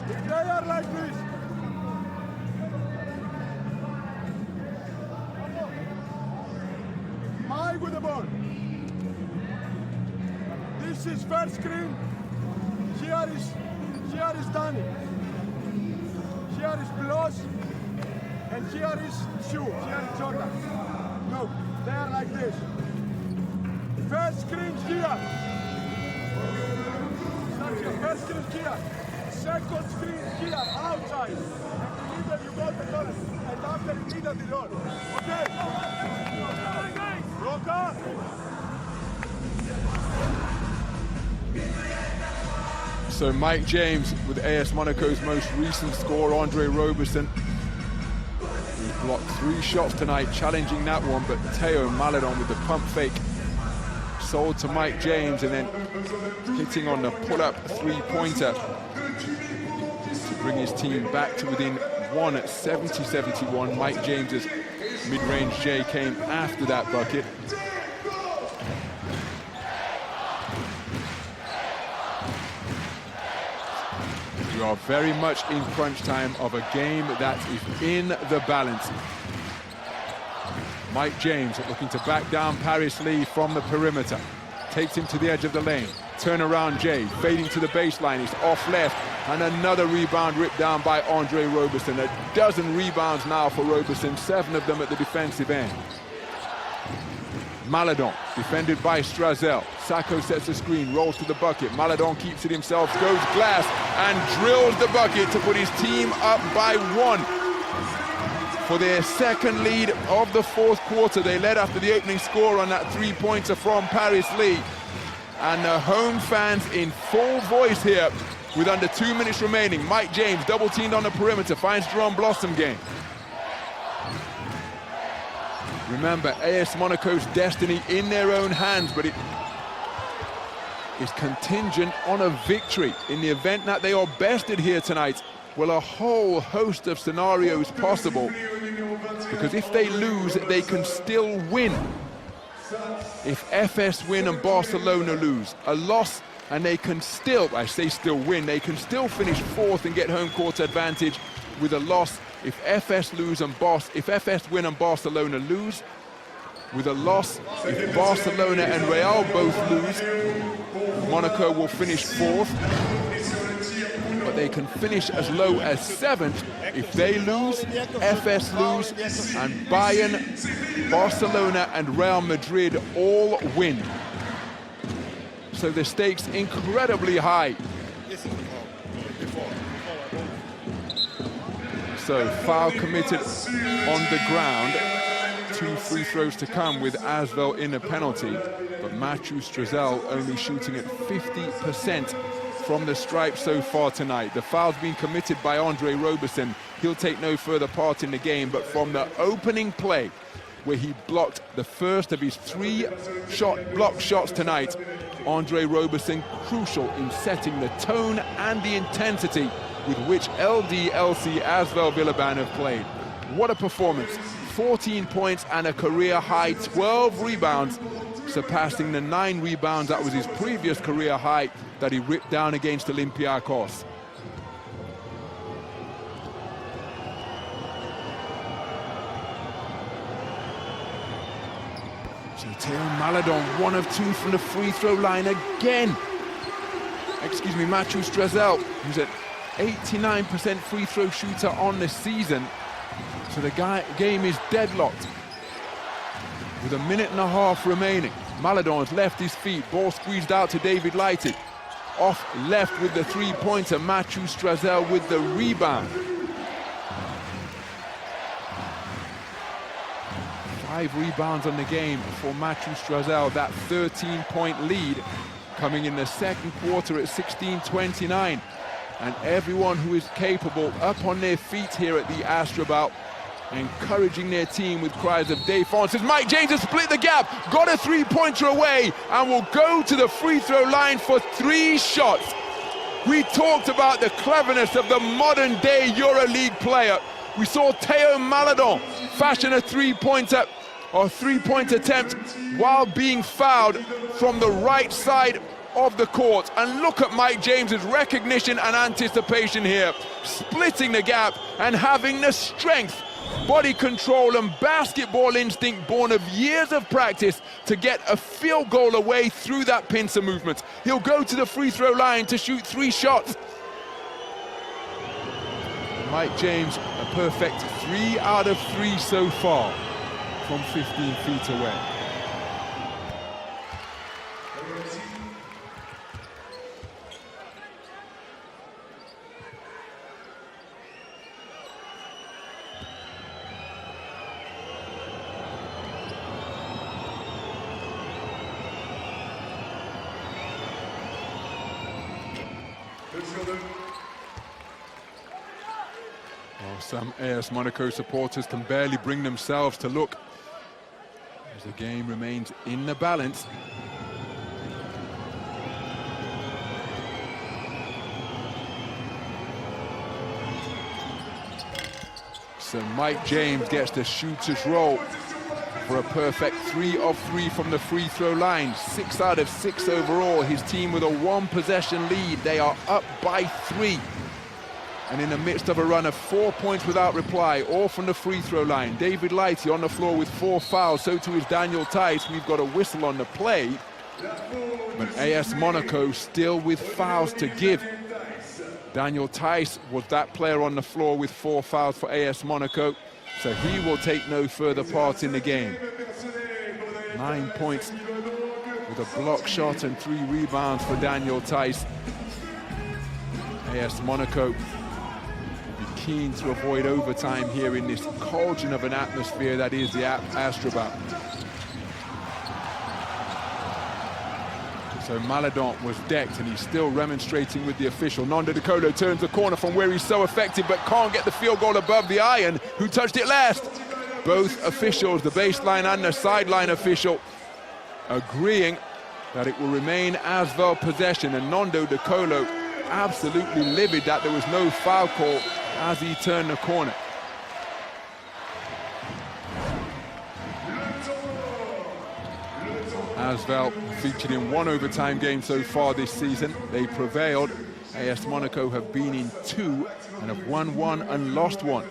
If they are like this, Mike with the ball. This is first screen. Here is Danny. Here is Bloss. And here is Shoe. Here is Jordan. Look, they are like this. First screen here. First screen here. Second screen here, outside. And either you go to the corner, and after you need the door. Okay? Roca. So Mike James with AS Monaco's most recent score, Andre Roberson. He's blocked 3 shots tonight, challenging that one, but Theo Maledon with the pump fake sold to Mike James, and then hitting on the pull-up three-pointer to bring his team back to within one at 70-71. Mike James's mid-range J came after that bucket. We are very much in crunch time of a game that is in the balance. Mike James looking to back down Paris Lee from the perimeter. Takes him to the edge of the lane. Turnaround J, fading to the baseline. He's off left, and another rebound ripped down by Andre Roberson. A dozen rebounds now for Roberson, 7 of them at the defensive end. Maledon, defended by Strazel. Sacco sets the screen, rolls to the bucket. Maledon keeps it himself, goes glass, and drills the bucket to put his team up by 1. For their second lead of the fourth quarter. They led after the opening score on that three-pointer from Paris Lee. And the home fans in full voice here with under 2 minutes remaining. Mike James double-teamed on the perimeter, finds Jerome Blossom game. Remember, AS Monaco's destiny in their own hands, but it is contingent on a victory. In the event that they are bested here tonight, well, a whole host of scenarios possible, because if they lose, they can still win. If FS win and Barcelona lose, a loss and they can still, I say still win, they can still finish 4th and get home court advantage with a loss. If FS win and Barcelona lose, with a loss, if Barcelona and Real both lose, Monaco will finish 4th. But they can finish as low as 7th if they lose, FS lose, and Bayern, Barcelona and Real Madrid all win. So the stakes incredibly high. So foul committed on the ground. 2 free throws to come with ASVEL in a penalty, but Matthew Strazel only shooting at 50% from the stripe so far tonight. The foul's been committed by Andre Roberson. He'll take no further part in the game, but from the opening play, where he blocked the first of his 3 block shots tonight, Andre Roberson crucial in setting the tone and the intensity with which LDLC ASVEL Villeurbanne have played. What a performance. 14 points and a career high 12 rebounds, surpassing the 9 rebounds that was his previous career high that he ripped down against Olympiacos. So Teo Maledon, 1 of 2 from the free throw line again. Excuse me, Matthew Strazel, who's an 89% free throw shooter on the season. So the game is deadlocked with a minute and a half remaining. Maledon's left his feet, ball squeezed out to David Lighty. Off left with the three-pointer, Matthew Strazel with the rebound. 5 rebounds on the game for Matthew Strazel, that 13-point lead coming in the second quarter at 16-29. And everyone who is capable up on their feet here at the Astrobal, encouraging their team with cries of défense. As Mike James has split the gap, got a 3-pointer away, and will go to the free throw line for 3 shots. We talked about the cleverness of the modern-day Euroleague player. We saw Teo Maledon fashion a 3-pointer or 3-point attempt while being fouled from the right side of the court. And look at Mike James's recognition and anticipation here, splitting the gap and having the strength, body control and basketball instinct born of years of practice to get a field goal away through that pincer movement. He'll go to the free throw line to shoot 3 shots. Mike James, a perfect 3 out of 3 so far from 15 feet away. Well, some AS Monaco supporters can barely bring themselves to look as the game remains in the balance. So Mike James gets the shooter's role for a perfect 3 of 3 from the free throw line. 6 out of 6 overall. His team with a 1-possession lead. They are up by 3. And in the midst of a run of 4 points without reply, all from the free throw line. David Lighty on the floor with 4 fouls, so too is Daniel Tice. We've got a whistle on the play. But AS Monaco still with fouls to give. Daniel Tice was that player on the floor with 4 fouls for AS Monaco, so he will take no further part in the game. 9 points with a block shot and 3 rebounds for Daniel Tice. AS Monaco will be keen to avoid overtime here in this cauldron of an atmosphere that is the Astrobal. So Maledon was decked and he's still remonstrating with the official. Nando De Colo turns the corner from where he's so effective but can't get the field goal above the iron. Who touched it last? Both officials, the baseline and the sideline official, agreeing that it will remain ASVEL possession, and Nando De Colo absolutely livid that there was no foul call as he turned the corner. ASVEL featured in 1 overtime game so far this season. They prevailed. AS Monaco have been in 2 and have won 1 and lost 1.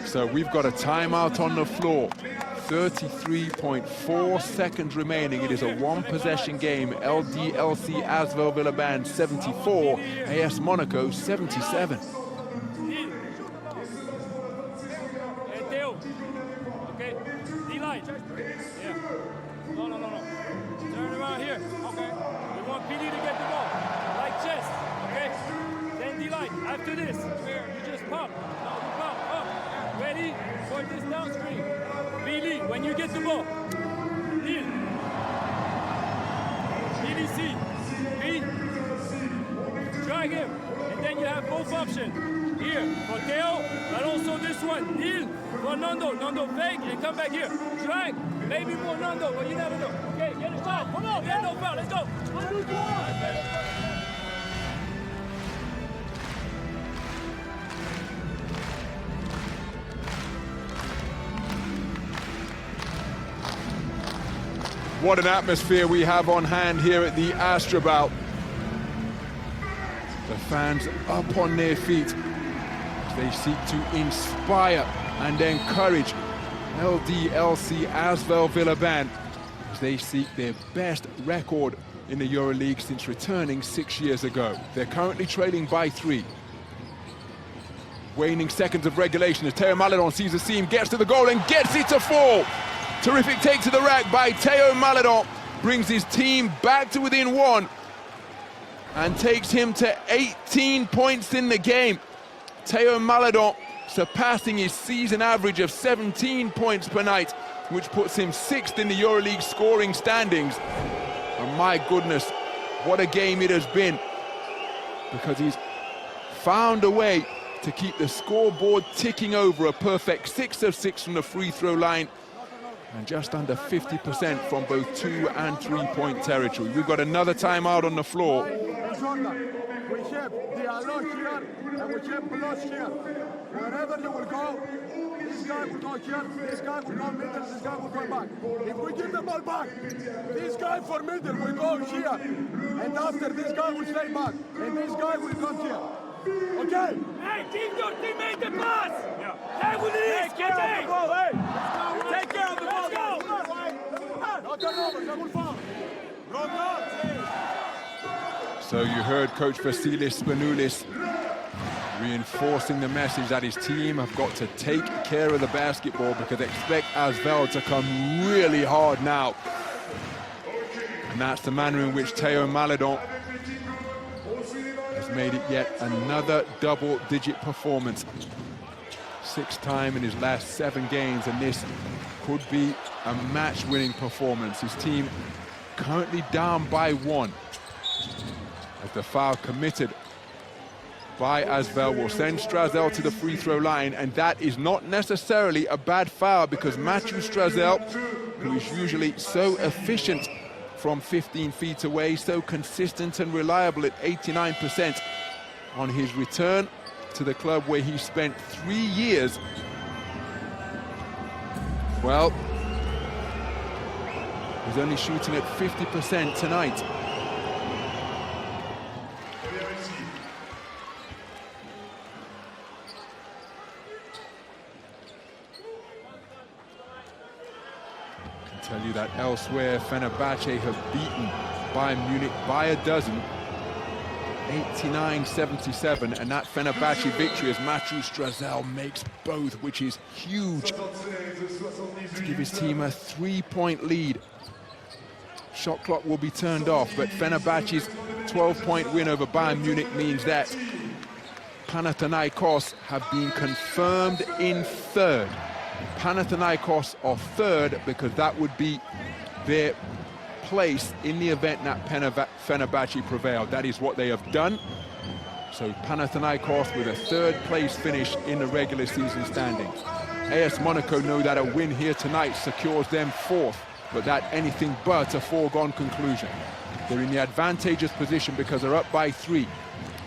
So we've got a timeout on the floor. 33.4 seconds remaining. It is a 1-possession game. LDLC ASVEL Villeurbanne 74, AS Monaco 77. After this, you just pop. Now you pop up. Ready for this down screen. Billy, when you get the ball, kneel. Billy C. B. Drag him. And then you have both options. Here for Theo, but also this one. Kneel for Nando. Nando fake and come back here. Drag. Maybe more Nando, but you never know. Okay, get a shot. Come on, get no foul. Let's go. What an atmosphere we have on hand here at the Astrobal. The fans up on their feet as they seek to inspire and encourage LDLC ASVEL Villeurbanne as they seek their best record in the Euroleague since returning 6 years ago. They're currently trailing by 3. Waning seconds of regulation as Theo Maledon sees the seam, gets to the goal and gets it to fall. Terrific take to the rack by Theo Maledon, brings his team back to within 1 and takes him to 18 points in the game. Theo Maledon surpassing his season average of 17 points per night, which puts him 6th in the Euroleague scoring standings. And my goodness, what a game it has been, because he's found a way to keep the scoreboard ticking over. A perfect 6 of 6 from the free throw line, and just under 50% from both 2 and 3-point territory. We've got another timeout on the floor. We have dialogue here, and we have plus here. Wherever you will go, this guy will go here, this guy will go middle, this guy will go back. If we give the ball back, this guy for middle will go here, and after this guy will stay back, and this guy will come here. Okay? Hey, give your teammate the pass! Yeah. Hey, with this! Take care of the ball, hey! Take care of the ball! So you heard Coach Vasilis Spanoulis reinforcing the message that his team have got to take care of the basketball, because expect ASVEL to come really hard now. And that's the manner in which Theo Maledon has made it yet another double-digit performance. 6th time in his last 7 games, and this could be a match-winning performance. His team currently down by 1. As the foul committed by ASVEL will send Strazel to the free throw line, and that is not necessarily a bad foul, because Matthew Strazel, who is usually so efficient from 15 feet away, so consistent and reliable at 89% on his return to the club where he spent 3 years. Well, he's only shooting at 50% tonight. Tell you that elsewhere, Fenerbahce have beaten Bayern Munich by a dozen, 89-77, and that Fenerbahce victory as Mathieu Strazel makes both, which is huge to give his team a 3-point lead. Shot clock will be turned off, but Fenerbahce's 12-point win over Bayern Munich means that Panathinaikos have been confirmed in third. Panathinaikos are third because that would be their place in the event that Fenerbahce prevailed. That is what they have done. So Panathinaikos with a third place finish in the regular season standings. AS Monaco know that a win here tonight secures them fourth, but that anything but a foregone conclusion. They're in the advantageous position because they're up by 3.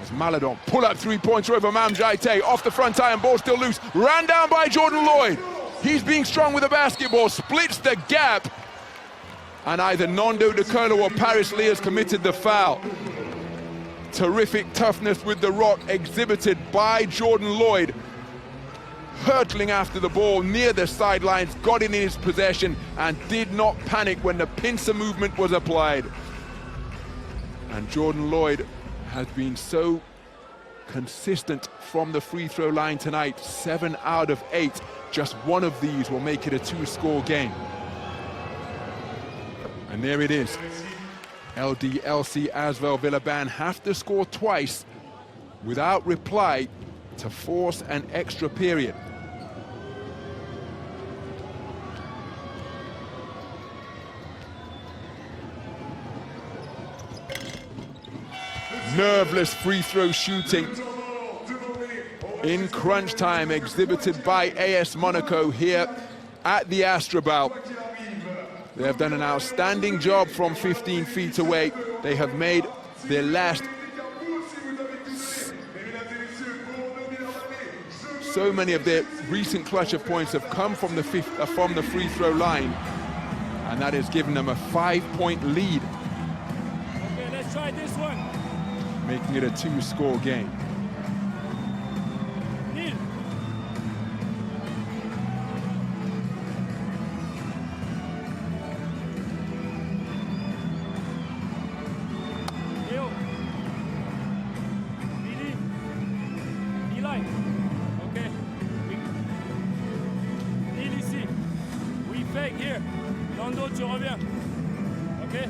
As Maladon pull up 3-pointer over Mam Jaite, off the front iron, ball still loose, ran down by Jordan Lloyd. He's being strong with the basketball, splits the gap, and either Nando De Colo or Paris Lee has committed the foul. Terrific toughness with the rock exhibited by Jordan Lloyd, hurtling after the ball near the sidelines, got it in his possession and did not panic when the pincer movement was applied. And Jordan Lloyd has been so consistent from the free throw line tonight, 7 out of 8. Just one of these will make it a 2-score game. And there it is. LDLC ASVEL Villeurbanne have to score twice without reply to force an extra period. Nerveless free throw shooting in crunch time exhibited by AS Monaco here at the Astrobal. They have done an outstanding job from 15 feet away. They have made their last so many of their recent clutch of points have come from the free throw line, and that has given them a 5-point lead. Okay, let's try this one. Making it a 2-score game. Neil. Leo. Billy. Eli. Okay. Neil ici. We fake here. Nando, tu reviens. Okay?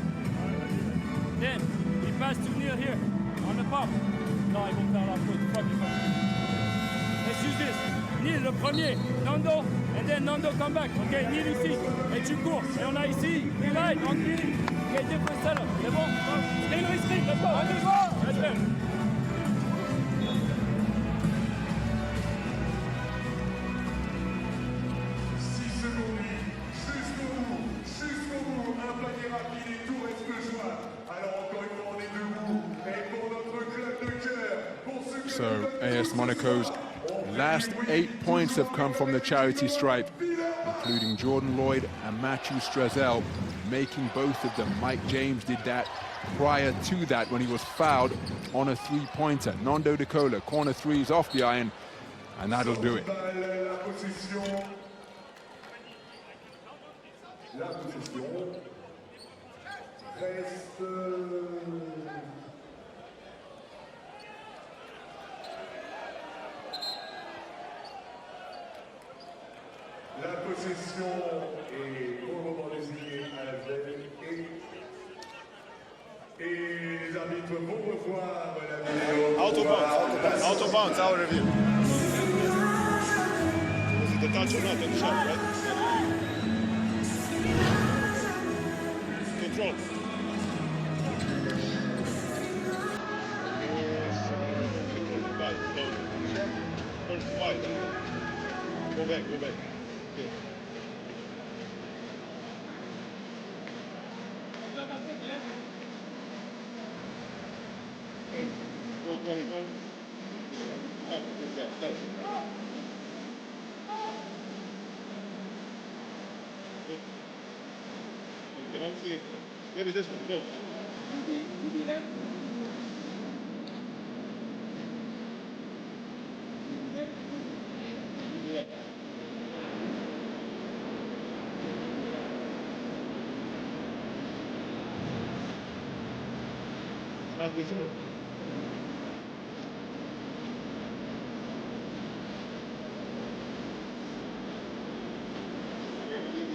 Then, we pass to Neil here. On the pop. Non, ils vont faire la faute. Fuck it. Let's use this. Neil, le premier. Nando. And then Nando come back. OK, Neil ici. Et tu cours. Et on a ici. Eli, on Billy. OK, different setup. C'est bon? Stay no street. Let's go. On y va. Let's go. So AS Monaco's last 8 points have come from the charity stripe, including Jordan Lloyd and Mathieu Strazel, making both of them. Mike James did that prior to that when he was fouled on a 3-pointer. Nando De Colo, corner threes off the iron, and that'll do it. La possession est pour le moment désignée à ASVEL et les arbitres vont revoir la vidéo. Out of bounds, our review. Was it the touch or not on the shot, right? Control. Go back. Okay.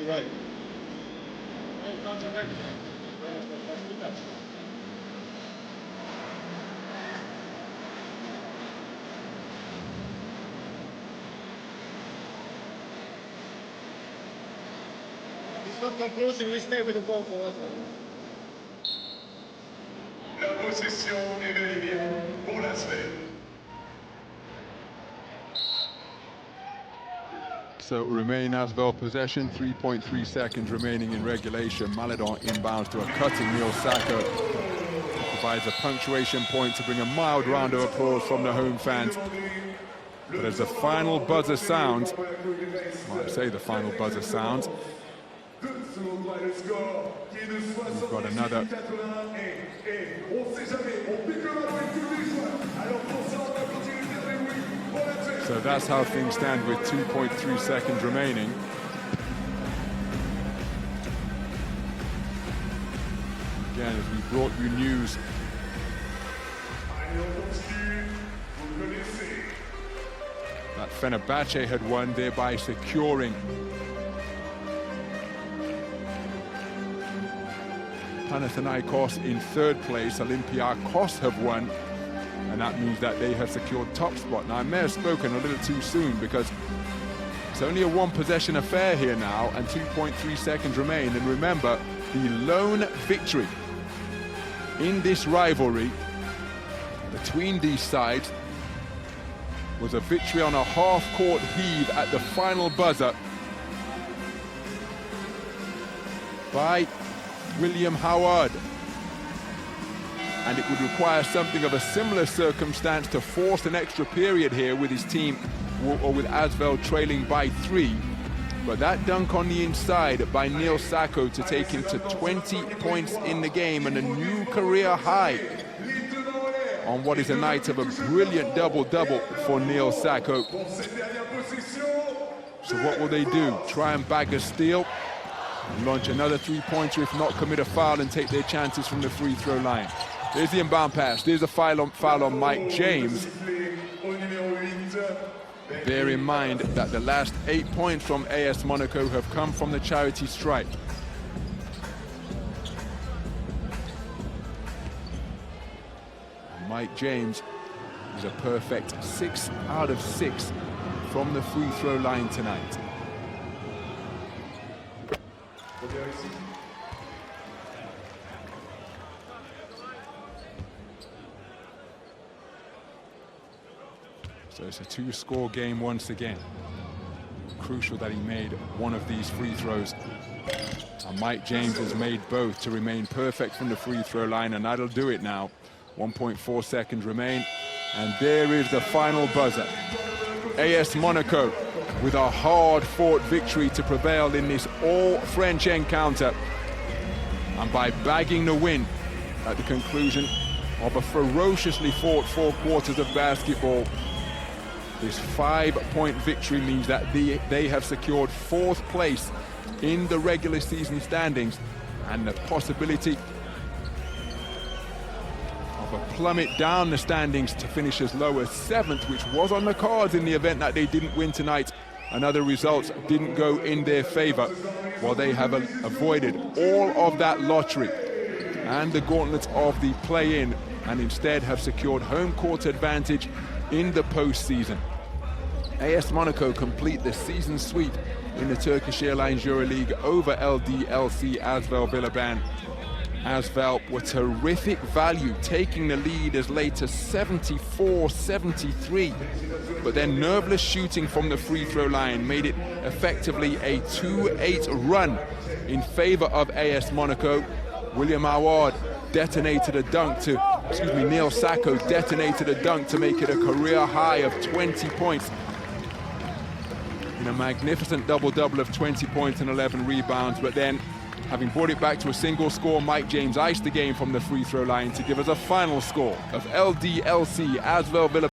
Right. It's not conclusive, we stay with the ball for us. La possession est bel et bien pour l'ASVEL. So it will remain ASVEL possession, 3.3 seconds remaining in regulation. Maledon inbounds to a cutting Neil Sacco. Provides a punctuation point to bring a mild round of applause from the home fans. But as the final buzzer sounds, well, I say the final buzzer sounds, we've got another. So that's how things stand with 2.3 seconds remaining. Again, as we brought you news that Fenerbahce had won, thereby securing Panathinaikos in third place. Olympiakos have won, and that means that they have secured top spot. Now, I may have spoken a little too soon because it's only a one-possession affair here now, and 2.3 seconds remain. And remember, the lone victory in this rivalry between these sides was a victory on a half-court heave at the final buzzer by William Howard. And it would require something of a similar circumstance to force an extra period here with his team, or with ASVEL trailing by 3. But that dunk on the inside by Neil Sacco to take him to 20 points in the game and a new career high on what is a night of a brilliant double-double for Neil Sacco. So what will they do? Try and bag a steal, launch another three-pointer, if not commit a foul and take their chances from the free throw line. There's the inbound pass. There's a foul on Mike James. Bear in mind that the last 8 points from AS Monaco have come from the charity stripe. Mike James is a perfect 6 out of 6 from the free throw line tonight. So it's a 2-score game once again. Crucial that he made one of these free throws. And Mike James has made both to remain perfect from the free throw line, and that'll do it now. 1.4 seconds remain, and there is the final buzzer. AS Monaco with a hard-fought victory to prevail in this all-French encounter. And by bagging the win at the conclusion of a ferociously fought 4 quarters of basketball, this 5-point victory means that they have secured 4th place in the regular season standings, and the possibility of a plummet down the standings to finish as low as 7th, which was on the cards in the event that they didn't win tonight and other results didn't go in their favor. Well, they have avoided all of that lottery and the gauntlet of the play-in, and instead have secured home court advantage in the postseason. AS Monaco complete the season sweep in the Turkish Airlines Euroleague over LDLC ASVEL Villeurbanne. ASVEL were terrific value, taking the lead as late as 74-73. But then nerveless shooting from the free throw line made it effectively a 2-8 run in favor of AS Monaco. William Howard detonated a dunk to Neil Sacco detonated a dunk to make it a career high of 20 points. In a magnificent double-double of 20 points and 11 rebounds, but then, having brought it back to a single score, Mike James iced the game from the free throw line to give us a final score of LDLC ASVEL Villeurbanne